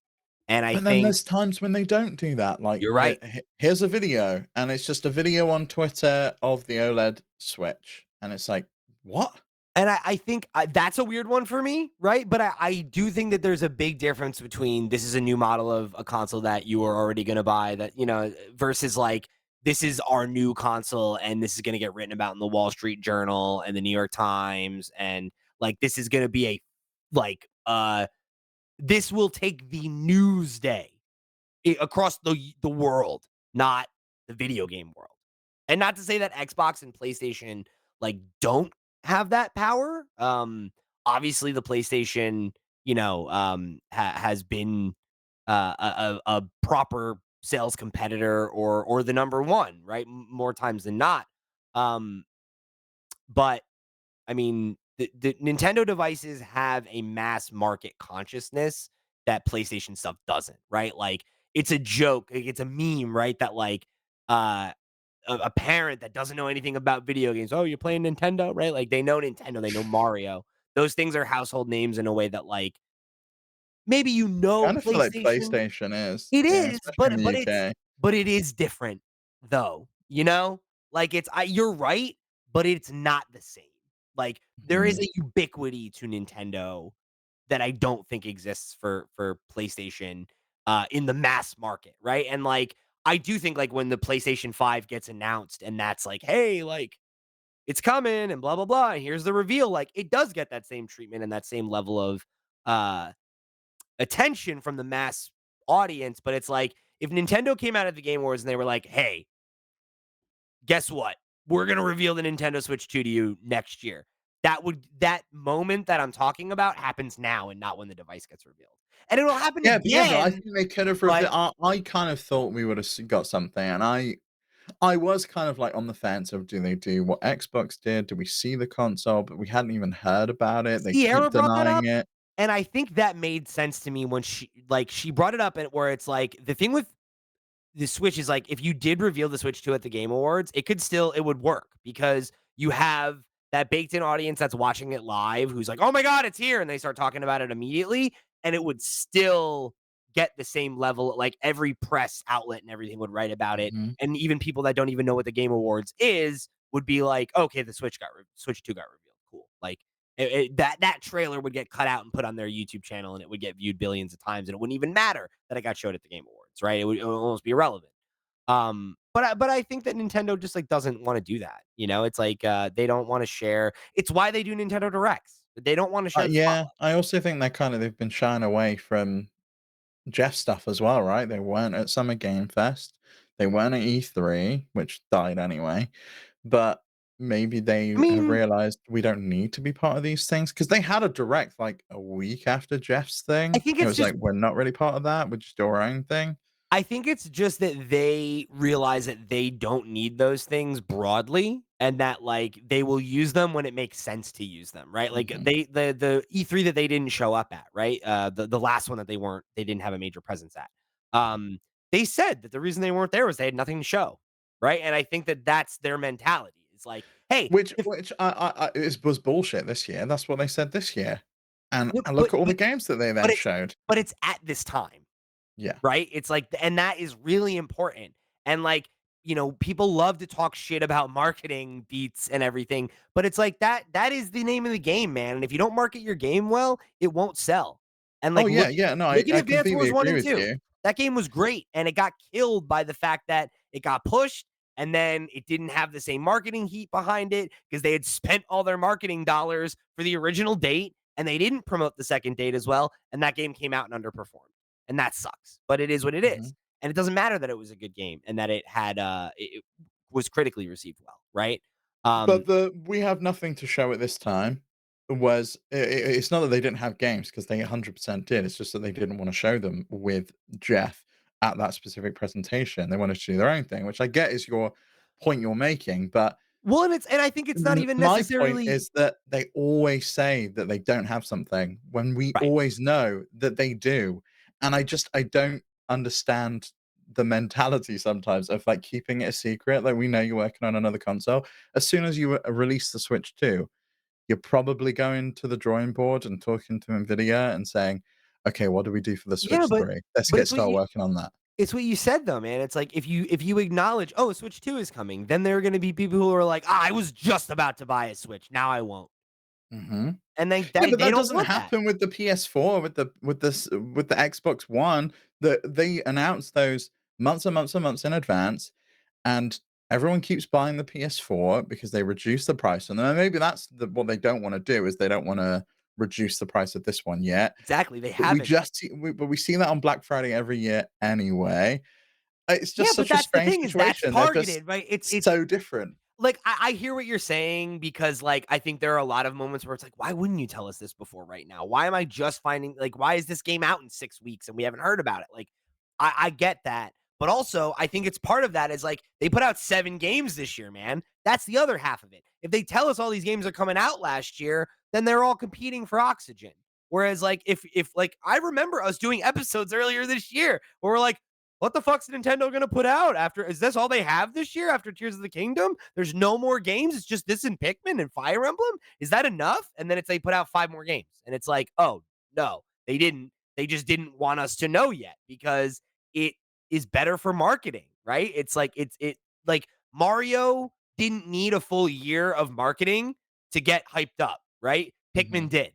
And I But then think there's times when they don't do that. Like, you're right. here's a video, and it's just a video on Twitter of the OLED Switch, and it's like, what? And I think that's a weird one for me, right? But I do think that there's a big difference between this is a new model of a console that you are already going to buy that, versus like this is our new console and this is going to get written about in the Wall Street Journal and the New York Times. And like this is going to be like, this will take the news day across the world, not the video game world. And not to say that Xbox and PlayStation like don't have that power. Obviously the PlayStation, has been a proper sales competitor or the number one, right? More times than not. Um, but I mean, the Nintendo devices have a mass market consciousness that PlayStation stuff doesn't, right? Like it's a joke, like, it's a meme, right? That like uh a parent that doesn't know anything about video games, oh, you're playing Nintendo, right? Like they know Nintendo, they know Mario. Those things are household names in a way that like maybe Kind of feel like PlayStation. PlayStation is, It yeah, is, especially in but the but it's UK. but it is different though, you know? Like you're right, but it's not the same. Like there is Mhm. a ubiquity to Nintendo that I don't think exists for PlayStation in the mass market, right? And like I do think like when the PlayStation 5 gets announced and that's like, hey, like it's coming and blah blah blah, and here's the reveal, like it does get that same treatment and that same level of uh attention from the mass audience, but it's like if Nintendo came out of the Game Awards and they were like, "Hey, guess what? We're gonna reveal the Nintendo Switch 2 to you next year." That moment that I'm talking about happens now and not when the device gets revealed. And it'll happen Yeah, but I again, think they could have but I kind of thought we would have got something, and I was kind of like on the fence of do they do what Xbox did? Do we see the console? But we hadn't even heard about it. They Sierra keep brought that denying up, it. and I think that made sense to me when she brought it up and where it's like the thing with the Switch is like if you did reveal the Switch 2 at the Game Awards, it would work because you have that baked in audience that's watching it live who's like, "Oh my god, it's here." And they start talking about it immediately and it would still get the same level like every press outlet and everything would write about it Mhm. and even people that don't even know what the Game Awards is would be like, "Okay, the Switch 2 got revealed. Cool." Like that trailer would get cut out and put on their YouTube channel, and it would get viewed billions of times, and it wouldn't even matter that it got showed at the Game Awards, right? It would almost be irrelevant. But I think that Nintendo just like doesn't want to do that. You know, it's like they don't want to share. It's why they do Nintendo Directs. They don't want to share the Yeah, spotlight. I also think they've been shying away from Jeff stuff as well, right? They weren't at Summer Game Fest. They weren't at E3, which died anyway. But maybe I they have mean, realized we don't need to be part of these things because they had a direct like a week after Jeff's I thing. think It it's was just like, we're not really part of that. We just do our own thing. I think it's just that they realize that they don't need those things broadly and that like they will use them when it makes sense to use them, right? Like Mhm. the E3 that they didn't show up at, right? The last one that they didn't have a major presence at. They said that the reason they weren't there was they had nothing to show, right? And I think that that's their mentality. It's like, hey, if Which I was bullshit this year. That's what they said this year. And no, and look at all the games that they but then it's showed. but it's at this time. Yeah. Right? It's like and that is really important. And like, people love to talk shit about marketing beats and everything, but it's like that is the name of the game, man. And if you don't market your game well, it won't sell. And Oh, like yeah, yeah, no, look at I Advance completely Wars 1 agree and with 2. you. That game was great and it got killed by the fact that it got pushed and then it didn't have the same marketing heat behind it because they had spent all their marketing dollars for the original date and they didn't promote the second date as well and that game came out and underperformed and that sucks. But it is what it is, Mhm. and it doesn't matter that it was a good game and that it was critically received well, right? But Um, the "we have nothing to show at this time" was it's not that they didn't have games because they 100% did, it's just that they didn't wanna show them with Jeff at that specific presentation. They wanted to do their own thing, which I get is your point you're making, but well, and I think it's not even my point necessarily is that they always say that they don't have something when we right. always know that they do. And I don't understand the mentality sometimes of like keeping it a secret. Like we know you're working on another console. As soon as you release the Switch 2, you're probably going to the drawing board and talking to Nvidia and saying, okay, what do we do for the Yeah, Switch 3? Let's but get started working on that. it's what you said though, man. It's like if you acknowledge, oh, Switch 2 is coming, then there are going to be people who are like, I was just about to buy a Switch, now I won't, Mhm. and they Yeah, they, but they that don't doesn't want that. happen with the PS4, with the Xbox One. That they announce those months and months and months in advance, and everyone keeps buying the PS4 because they reduce the price on them. And maybe that's what they don't want to do is they don't want to reduce the price of this one yet. Exactly, they But we haven't. just but we see that on Black Friday every year anyway. It's Yeah, just but such a that's the strange thing is that's situation. They're just targeted, right? It's so different. like I hear what you're saying because like I think there are a lot of moments where it's like, why wouldn't you tell us this before right now? Why am I just finding like why is this game out in 6 weeks and we haven't heard about it? Like I get that. But also, I think it's part of that is like they put out 7 games this year, man. That's the other half of it. If they tell us all these games are coming out last year, then they're all competing for oxygen. Whereas, like, if like I remember us doing episodes earlier this year where we're like, what the fuck's Nintendo gonna put out after? Is this all they have this year after Tears of the Kingdom? There's no more games. It's just this and Pikmin and Fire Emblem. Is that enough? And then it's they put out 5 more games, and it's like, oh no, they didn't. They just didn't want us to know yet because it is better for marketing, right? It's like it like Mario didn't need a full year of marketing to get hyped up, right? Pikmin Mhm. did.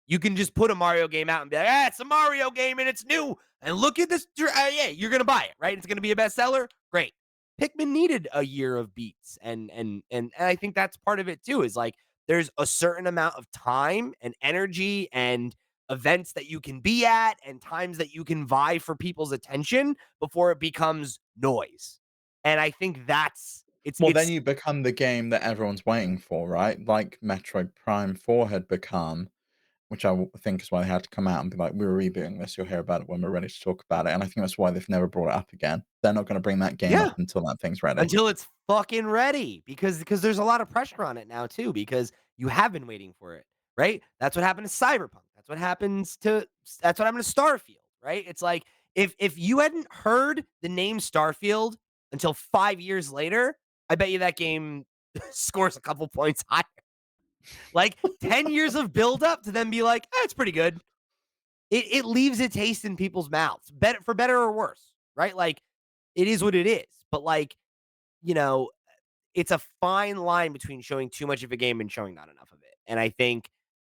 You can just put a Mario game out and be like, it's a Mario game and it's new. And look at this. Yeah, you're going to buy it, right? It's going to be a bestseller. Great. Pikmin needed a year of beats. And I think that's part of it too, is like there's a certain amount of time and energy and events that you can be at and times that you can vie for people's attention before it becomes noise. And I think that's Well, then it's you become the game that everyone's waiting for, right? Like Metroid Prime 4 had become. which think is why they had to come out and be like, "We're rebooting this. You'll hear about it when we're ready to talk about it." And I think that's why they've never brought it up again. They're not going to bring that game Yeah. up until that thing's ready. Until it's fucking ready because there's a lot of pressure on it now too because you have been waiting for it, right? That's what happened to Cyberpunk. That's what happened to Starfield, right? It's like if you hadn't heard the name Starfield until 5 years later, I bet you that game scores a couple points higher. Like 10 years of build up to then be like, it's pretty good. It leaves a taste in people's mouths, better for better or worse, right? Like it is what it is. But like, you know, it's a fine line between showing too much of a game and showing not enough of it. And I think,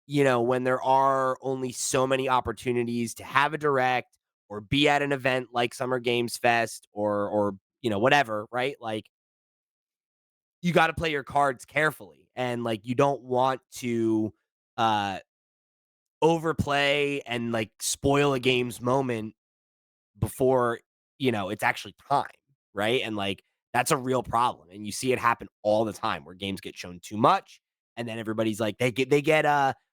when there are only so many opportunities to have a direct or be at an event like Summer Games Fest or whatever, right? Like you got to play your cards carefully and like you don't want to uh overplay and like spoil a game's moment before, it's actually time, right? And like that's a real problem. And you see it happen all the time where games get shown too much and then everybody's like they get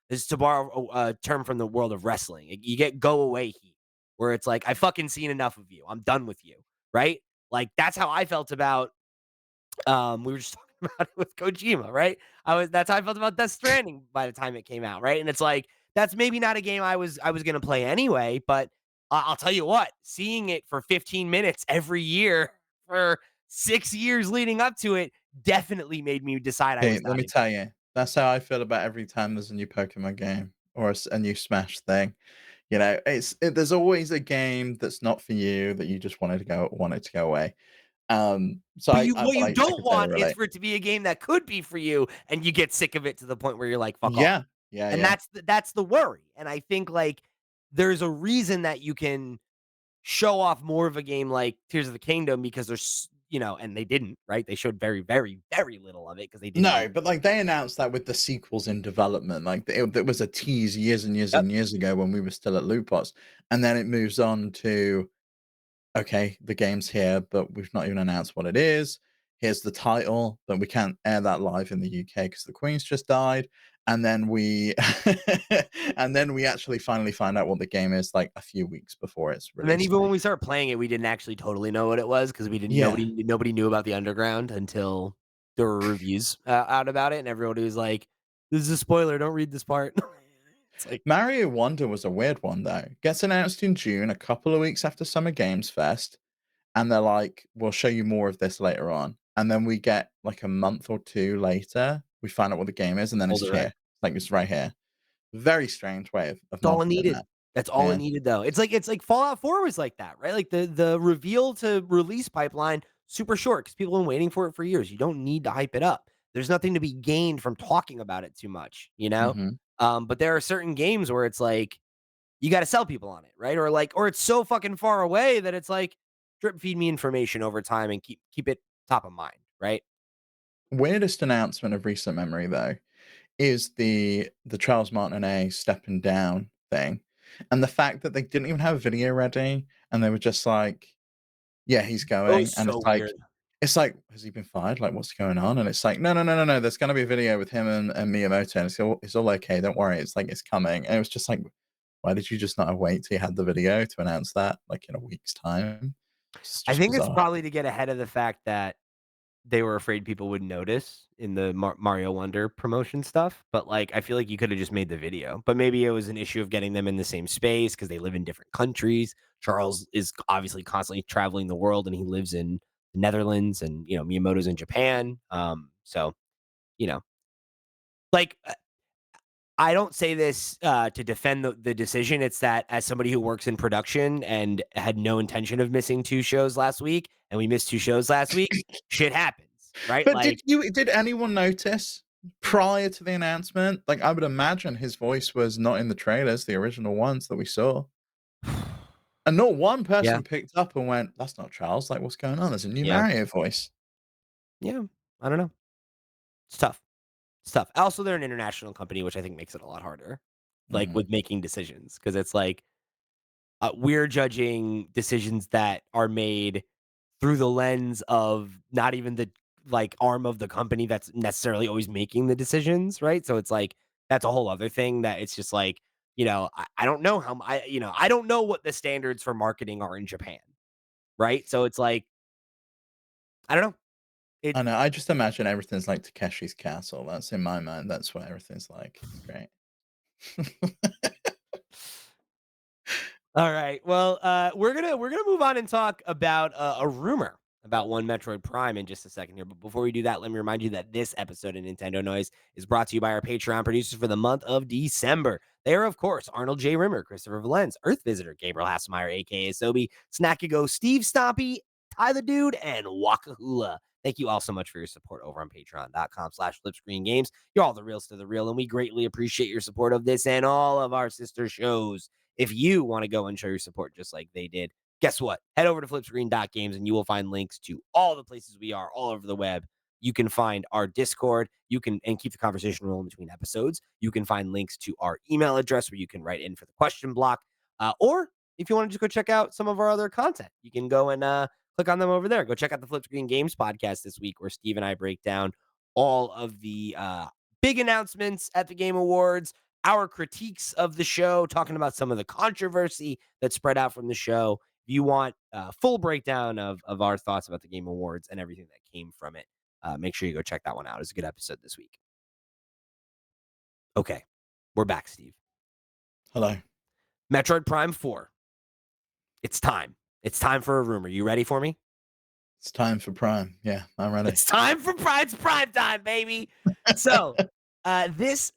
this is to borrow a term from the world of wrestling. You get go away heat where it's like I fucking seen enough of you. I'm done with you, right? Like that's how I felt about we were just talking about it with Kojima, right? That's how I felt about Death Stranding by the time it came out, right? And it's like that's maybe not a game I was gonna play anyway, but I'll tell you what, seeing it for 15 minutes every year for 6 years leading up to it definitely made me decide I Hey, was let not me tell you, that's how I feel about every time there's a new Pokemon game or a new Smash thing. There's always a game that's not for you that you just wanted to go away. So but you what but you I don't can totally want is relate. for it to be a game that could be for you and you get sick of it to the point where you're like, "Fuck off." Yeah, yeah, And yeah. that's the worry. And I think like there's a reason that you can show off more of a game like Tears of the Kingdom because and they didn't, right? They showed very, very, very little of it because they didn't need. No, but like they announced that with the sequels in development, like it was a tease years and years Yep. and years ago when we were still at Lootbox, and then it moves on to okay, the game's here, but we've not even announced what it is. Here's the title, but we can't air that live in the UK because the Queen's just died. And then we and then we actually finally find out what the game is like a few weeks before its And then release even date. when we started playing it, we didn't actually totally know what it was because we didn't Yeah. nobody knew about the underground until there were reviews out about it, and everybody was like, "This is a spoiler. Don't read this part." It's like, Mario Wonder was a weird one though. Gets announced in June, a couple of weeks after Summer Games Fest, and they're like, "We'll show you more of this later on." And then we get like a month or two later, we find out what the game is, and then full it's direct. here. Like it's right here. Very strange way of That's all it marketing needed. that. That's all it Yeah. needed, though. It's like Fallout 4 was like that, right? Like the reveal to release pipeline, super short because people have been waiting for it for years. You don't need to hype it up. There's nothing to be gained from talking about it too much, you know? Mhm. But there are certain games where it's like, you gotta sell people on it, right? Or it's so fucking far away that it's like, drip feed me information over time and keep it top of mind, right? Weirdest announcement of recent memory though is the Charles Martinet stepping down thing, and the fact that they didn't even have a video ready, and they were just like, "Yeah, he's It going," was and so weird. it's like, "Has he been fired? Like, what's going on?" And it's like, "No, no, no, no, no, there's gonna be a video with him and Miyamoto, and it's all okay, don't worry, it's like, it's coming." And it was just like, why did you just not wait till you had the video to announce that, like, in a week's time? It's I just think it's bizarre. probably to get ahead of the fact that they were afraid people would notice in the Mario Wonder promotion stuff, but, like, I feel like you coulda just made the video, but maybe it was an issue of getting them in the same space because they live in different countries. Charles is obviously constantly traveling the world, and he lives in the Netherlands, and, Miyamoto's in Japan, so, you know, like, I don't say this, to defend the decision, it's that as somebody who works in production and had no intention of missing 2 shows last week, and we missed 2 shows last week, shit happens, right? But Like did anyone notice prior to the announcement? Like, I would imagine his voice was not in the trailers, the original ones that we saw. And not one Yeah, person picked up and went, "That's not Charles. Like, what's going on? There's a new yeah, Mario voice." yeah, I don't know. It's tough. It's tough. Also, they're an international company, which I think makes it a lot harder, like, Mhm. with making decisions because it's like, we're judging decisions that are made through the lens of not even the, like, arm of the company that's necessarily always making the decisions, right? So it's like, that's a whole other thing that it's just like I don't know I don't know what the standards for marketing are in Japan, right? So it's like, I don't know. It I know, I just imagine everything's like Takeshi's Castle, that's in my mind, that's what everything's like, it's great. All right. Well, we're gonna move on and talk about a rumor about one Metroid Prime in just a second here. But before we do that, let me remind you that this episode of Nintendo Noise is brought to you by our Patreon producers for the month of December. They are, of course, Arnold J. Rimmer, Christopher Valens, Earth Visitor, Gabriel Hasselmeyer, aka Sobi, Snackago, Steve Stompy, Ty the Dude, and Wakahula. Thank you all so much for your support over on patreon.com/flipscreengames. You're all the reals to the real, and we greatly appreciate your support of this and all of our sister shows. If you want to go and show your support just like they did, guess what? Head over to flipscreen.games and you will find links to all the places we are all over the web. You can find our Discord. You can and keep the conversation rolling between episodes. You can find links to our email address where you can write in for the question block. Or if you want to just go check out some of our other content, you can go and click on them over there. Go check out the Flip Screen Games podcast this week, where Steve and I break down all of the big announcements at the Game Awards, our critiques of the show, talking about some of the controversy that spread out from the show. If you want a full breakdown of our thoughts about the Game Awards and everything that came from it, make sure you go check that one out. It's a good episode this week. Okay, we're back, Steve. Hello. Metroid Prime 4. It's time. It's time for a rumor. You ready for me? It's time for Prime, yeah, I'm ready. It's time for Pride's prime time, baby. So, this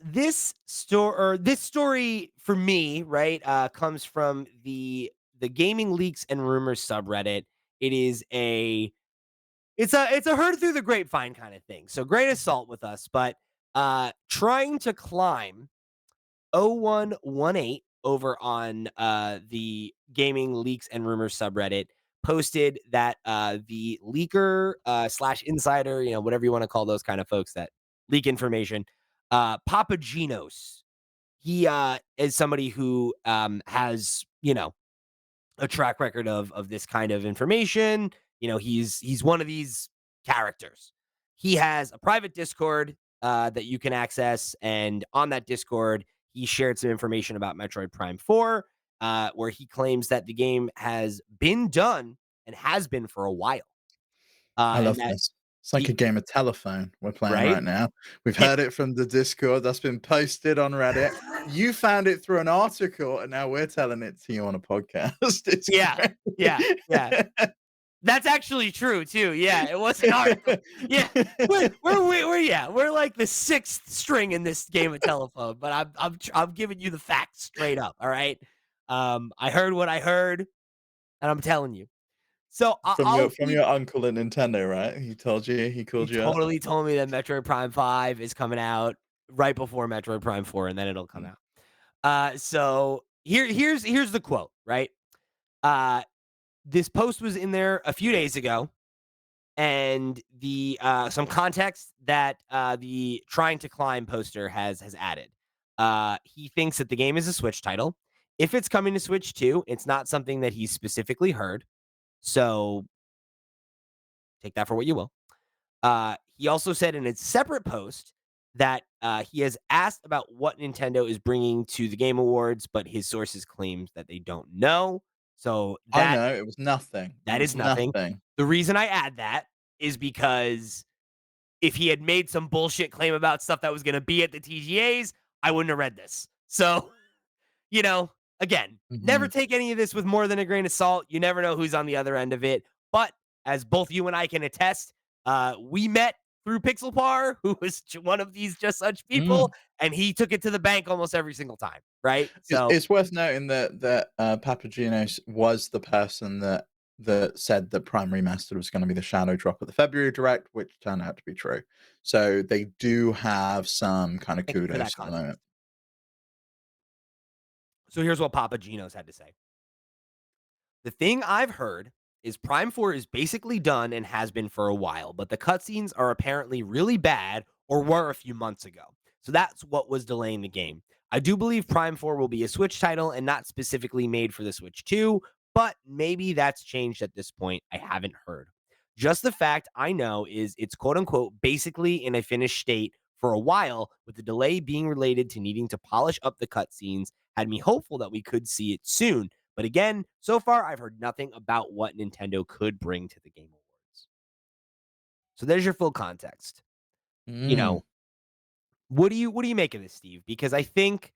story for me, right, comes from the gaming leaks and rumors subreddit. It is it's a heard through the grapevine kind of thing. So great assault with us, but trying to climb 0118 over on the gaming leaks and rumors subreddit posted that the leaker slash insider, whatever you want to call those kind of folks that leak information, Papagenos. He is somebody who has, a track record of this kind of information. He's one of these characters. He has a private Discord that you can access, and on that Discord, he shared some information about Metroid Prime 4, where he claims that the game has been done and has been for a while, I and love that this. It's like a he game of telephone we're playing right. right now. We've Yeah. heard it from the Discord that's been posted on Reddit. You found it through an article, and now we're telling it to you on a podcast. It's Yeah, yeah, yeah. great. That's actually true too. Yeah, it was an article. Yeah, we're like the sixth string in this game of telephone, but I'm giving you the facts straight up. All right. I heard what I heard, and I'm telling you. So From I'll your keep. uncle at Nintendo, right? He told you, he He called you up? totally told me that Metroid Prime 5 is coming out right before Metroid Prime 4, and then it'll come Mm. out. So here's the quote. Right. Uh, this post was in there a few days ago, and the some context that the trying to climb poster has added. He thinks that the game is a Switch title. If it's coming to Switch 2, it's not something that he's specifically heard. So take that for what you will. He also said in a separate post that he has asked about what Nintendo is bringing to the Game Awards, but his sources claims that they don't know. So I that know, it was nothing. It that was is nothing. nothing. The reason I add that is because if he had made some bullshit claim about stuff that was going to be at the TGAs, I wouldn't have read this. So, you know, again, never Mhm. take any of this with more than a grain of salt. You never know who's on the other end of it. But as both you and I can attest, we met through Pixelpar, who was one of these just such people, Mm. and he took it to the bank almost every single time, right? So, It's worth noting that Papagenos was the person that said that Prime Remastered was gonna be the shadow drop at the February Direct, which turned out to be true. So they do have some kinda thank you for that kudos at the moment. context. So here's what Papa Gino's had to say. The thing I've heard is Prime 4 is basically done and has been for a while, but the cutscenes are apparently really bad or were a few months ago. So that's what was delaying the game. I do believe Prime 4 will be a Switch title and not specifically made for the Switch 2, but maybe that's changed at this point. I haven't heard. Just the fact I know is it's quote unquote basically in a finished state for a while, with the delay being related to needing to polish up the cutscenes, had me hopeful that we could see it soon. But again, so far I've heard nothing about what Nintendo could bring to the Game Awards. So there's your full context. You Mm. know, what do you make of this, Steve? Because I think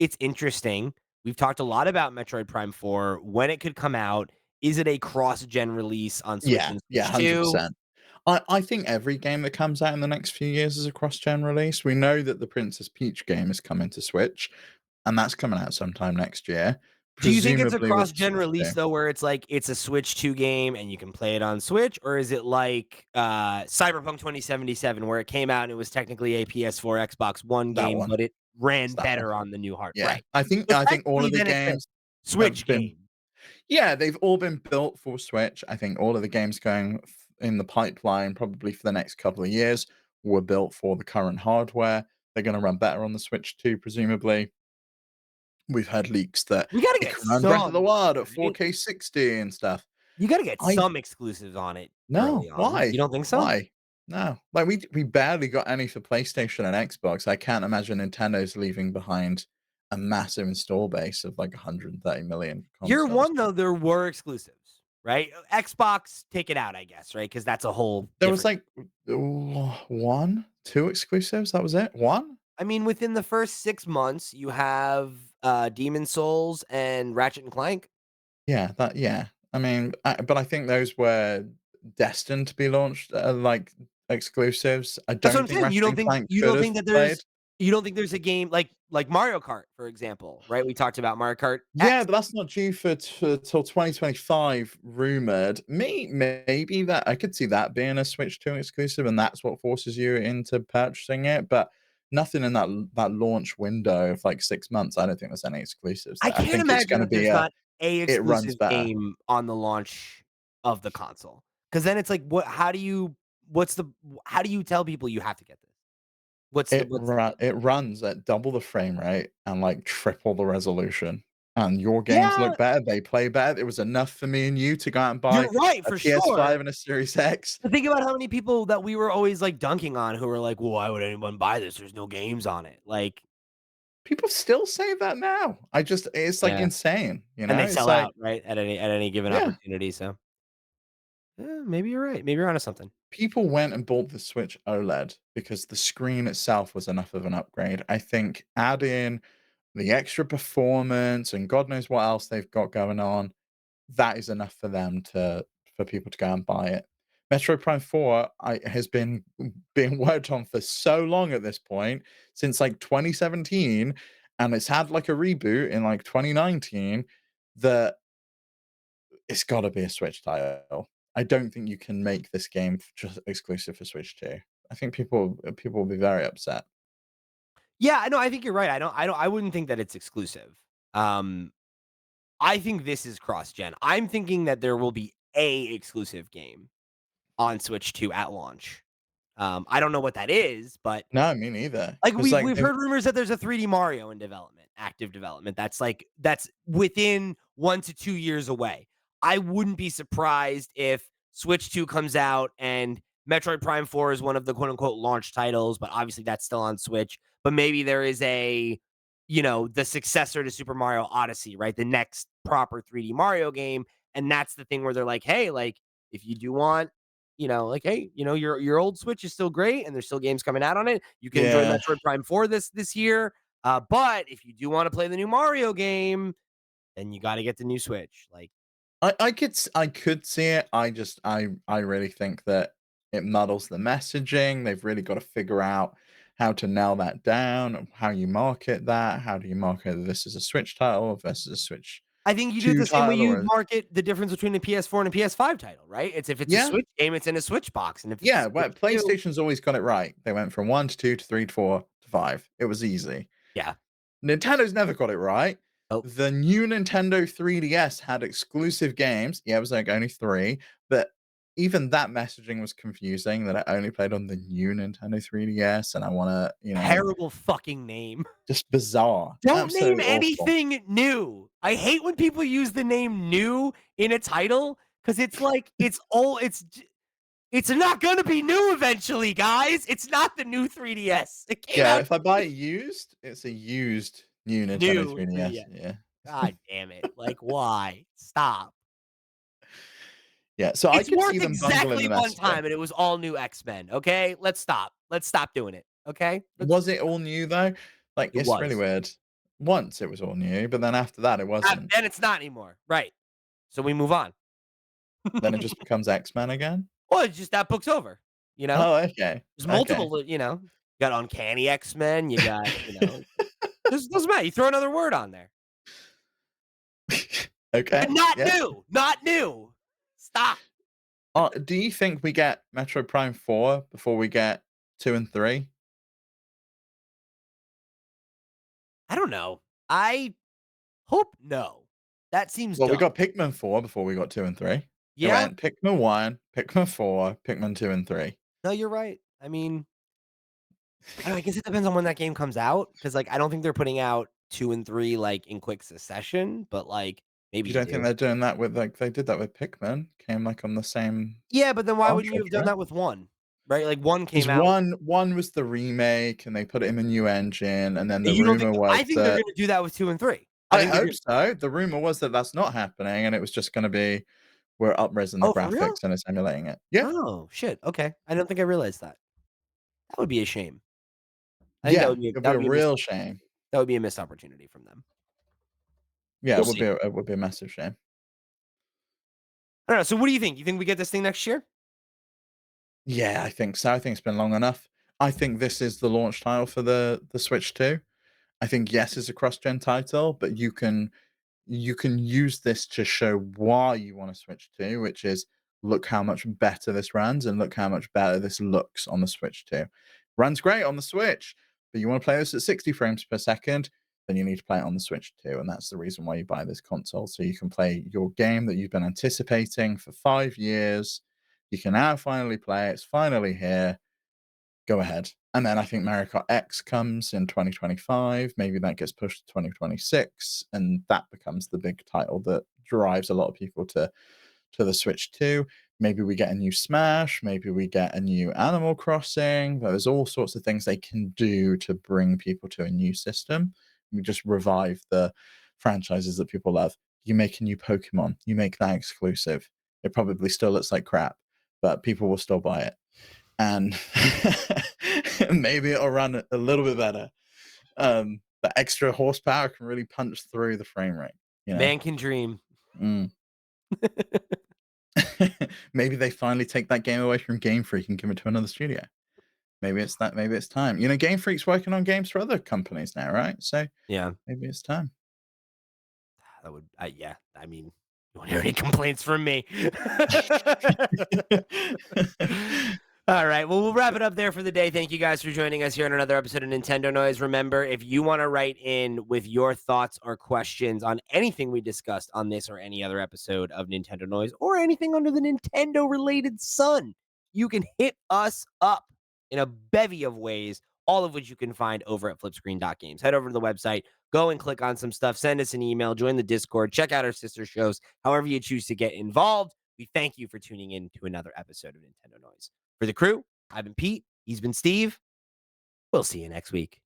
it's interesting. We've talked a lot about Metroid Prime 4, when it could come out. Is it a cross-gen release on Switch Yeah, and yeah, Switch 2? 100%. I think every game that comes out in the next few years is a cross-gen release. We know that the Princess Peach game is coming to Switch, and that's coming out sometime next year, Do you think it's a presumably with the cross-gen Switch release 2. though, where it's like it's a Switch 2 game and you can play it on Switch? Or is it like, Cyberpunk 2077 where it came out and it was technically a PS4, Xbox One That game, one. but it It's ran that one. better on the new hard Yeah. right. I think So I think all technically of the then it's a games have Switch been. game. Yeah, they've all been built for Switch. I think all of the games going in the pipeline, probably for the next couple of years, were built for the current hardware. They're going to run better on the Switch too, presumably. We've had leaks that We gotta it get can run Breath of the some Wild though, at right? 4K 60 and stuff. You gotta get I some exclusives on it No, early on. You why? don't think so? Why? No, like we barely got any for PlayStation and Xbox. I can't imagine Nintendo's leaving behind a massive install base of like 130 million Year consoles. 1 though, there were exclusives, right? Xbox, take it out, I guess, right? Because that's a whole There was different. like 1, 2 exclusives, that was it? 1? I mean, within the first 6 months, you have, Demon Souls and Ratchet& and Clank. Yeah. I mean, but I think those were destined to be launched, like, exclusives. I That's what don't I'm think saying. Ratchet& and Clank You could don't have think that played. there's a game like Mario Kart, for example, right? We talked about Mario Kart Yeah, X. but that's not due for till 2025 rumored. Maybe that I could see that being a Switch 2 exclusive, and that's what forces you into purchasing it, but nothing in that launch window of, like, 6 months. I don't think there's any exclusives I there. I can't think it's imagine gonna that be there's a not a it runs exclusive better. game on the launch of the console. Because then it's like, what's the how do you tell people you have to get this? What's the deal? It runs at double the frame rate and, like, triple the resolution, and your games Yeah, look better, they play better. It was enough for me and you to go out and buy you're right, a for sure. PS5 and a Series X. But think about how many people that we were always, like, dunking on who were like, "Well, why would anyone buy this? There's no games on it." Like, People still say that now. It's, like, yeah, insane, you and know? they It's sell like out, right, at any given yeah, opportunity, so, yeah, maybe you're right. Maybe you're onto something. people went and bought the Switch OLED because the screen itself was enough of an upgrade. I think add in the extra performance and God knows what else they've got going on, that is enough for them to for people to go and buy it. Metroid Prime 4 has been being worked on for so long at this point, since like 2017, and it's had like a reboot in like 2019 that it's got to be a Switch title. I don't think you can make this game just exclusive for Switch 2. I think people will be very upset. Yeah, I know, I think you're right. I wouldn't think that it's exclusive. Um, I think this is cross-gen. I'm thinking that there will be a exclusive game on Switch 2 at launch. I don't know what that is, but No, me neither. like, Because like we've heard rumors that there's a 3D Mario in development, active development, that's within 1 to 2 years away. I wouldn't be surprised if Switch 2 comes out and Metroid Prime 4 is one of the quote unquote "launch titles," but obviously that's still on Switch. But maybe there is the successor to Super Mario Odyssey, right? The next proper 3D Mario game, and that's the thing where they're like, "Hey, like, if you do want like, hey, your old Switch is still great and there's still games coming out on it. You can enjoy yeah. Metroid Prime 4 this year. But if you do want to play the new Mario game, then you got to get the new Switch." Like, I could see it. I really think that it muddles the messaging. They've really got to figure out how to nail that down, how you market that, how do you market this as a Switch title versus a Switch I think you do it 2 the same way title you or market the difference between a PS4 and a PS5 title, right? It's if it's a yeah, Switch game, it's in a Switch box, and if it's a yeah, Switch well, 2, PlayStation's always got it right. They went from 1 to 2 to 3 to 4 to 5. It was easy. yeah. Nintendo's never got it right. Oh, The new Nintendo 3DS had exclusive games. Yeah, it was like only 3, but even that messaging was confusing that I only played on the new Nintendo 3DS and I wanna, terrible fucking name. just bizarre. Don't name Absolutely awful. anything new. I hate when people use the name new in a title because it's like it's all it's It's not gonna be new eventually, guys. It's not the new 3DS. It came Yeah, out if I buy it used, it's a used new Nintendo new 3DS, 3DS. yeah. God damn it. Like, why? Stop. Yeah, so I It's could see worth them bungling exactly the one messaging. time, and it was all new X-Men, okay? Let's stop. Let's stop doing it, okay? Let's Was it all new though? Like, It it's really was. weird. Once it was all new, but then after that it wasn't. Then it's not anymore. Right. So we move on. Then it just becomes X-Men again? Well, it's just that book's over, you know? Oh, okay. There's Okay. multiple, you got Uncanny X-Men, you got, this doesn't matter. You throw another word on there. Okay, And not yeah. new, not new. Stop. Do you think we get Metroid Prime 4 before we get 2 and 3? I don't know. I hope no. That seems Well, we dumb. got Pikmin 4 before we got 2 and 3. It Yeah? went Pikmin 1, Pikmin 4, Pikmin 2 and 3. No, you're right. I mean, I don't know, I guess it depends on when that game comes out, because like, I don't think they're putting out 2 and 3, like, in quick succession, but, like, maybe You you don't think do. they're doing that with, like, they did that with Pikmin, came, like, on the same Yeah, but then why wouldn't you have cartridge, done right? that with 1? Right? Like, 1 'Cause came out. 1 was the remake, and they put it in a new engine, and then the You don't think rumor was I think they're that gonna do that with 2 and 3. I I think they're hope gonna. so. The rumor was that that's not happening, and it was just gonna be we're up-resing the Oh, for real? graphics and it's emulating it. Yeah. Oh, shit, okay. I don't think I realized that. That would be a shame. I think Yeah, it'd be a real shame. that would be a missed opportunity from them. Yeah, We'll it would be see. a massive shame. I don't know, so what do you think? You think we get this thing next year? Yeah, I think so. I think it's been long enough. I think this is the launch title for the Switch 2. I think, yes, it's a cross-gen title, but you can use this to show why you want to switch to, which is look how much better this runs and look how much better this looks on the Switch 2. Runs great on the Switch, but you want to play this at 60 frames per second, then you need to play it on the Switch 2. And that's the reason why you buy this console. So you can play your game that you've been anticipating for 5 years. You can now finally play it. It's finally here. Go ahead. And then I think Mario Kart X comes in 2025. Maybe that gets pushed to 2026, and that becomes the big title that drives a lot of people to the Switch 2. Maybe we get a new Smash. Maybe we get a new Animal Crossing. There's all sorts of things they can do to bring people to a new system. We just revive the franchises that people love. You make a new Pokemon. You make that exclusive. It probably still looks like crap, but people will still buy it, and maybe it'll run a little bit better. The extra horsepower can really punch through the frame rate, you know? Man can dream. Mm. Maybe they finally take that game away from Game Freak and give it to another studio. Maybe it's time. You know, Game Freak's working on games for other companies now, right? So Yeah, maybe it's time. that would yeah, I mean, you wanna hear any complaints from me? All right. Well, we'll wrap it up there for the day. Thank you guys for joining us here on another episode of Nintendo Noise. Remember, if you want to write in with your thoughts or questions on anything we discussed on this or any other episode of Nintendo Noise or anything under the Nintendo related sun, you can hit us up in a bevy of ways, all of which you can find over at flipscreen.games. Head over to the website, go and click on some stuff, send us an email, join the Discord, check out our sister shows, however you choose to get involved. We thank you for tuning in to another episode of Nintendo Noise. For the crew, I've been Pete. He's been Steve. We'll see you next week.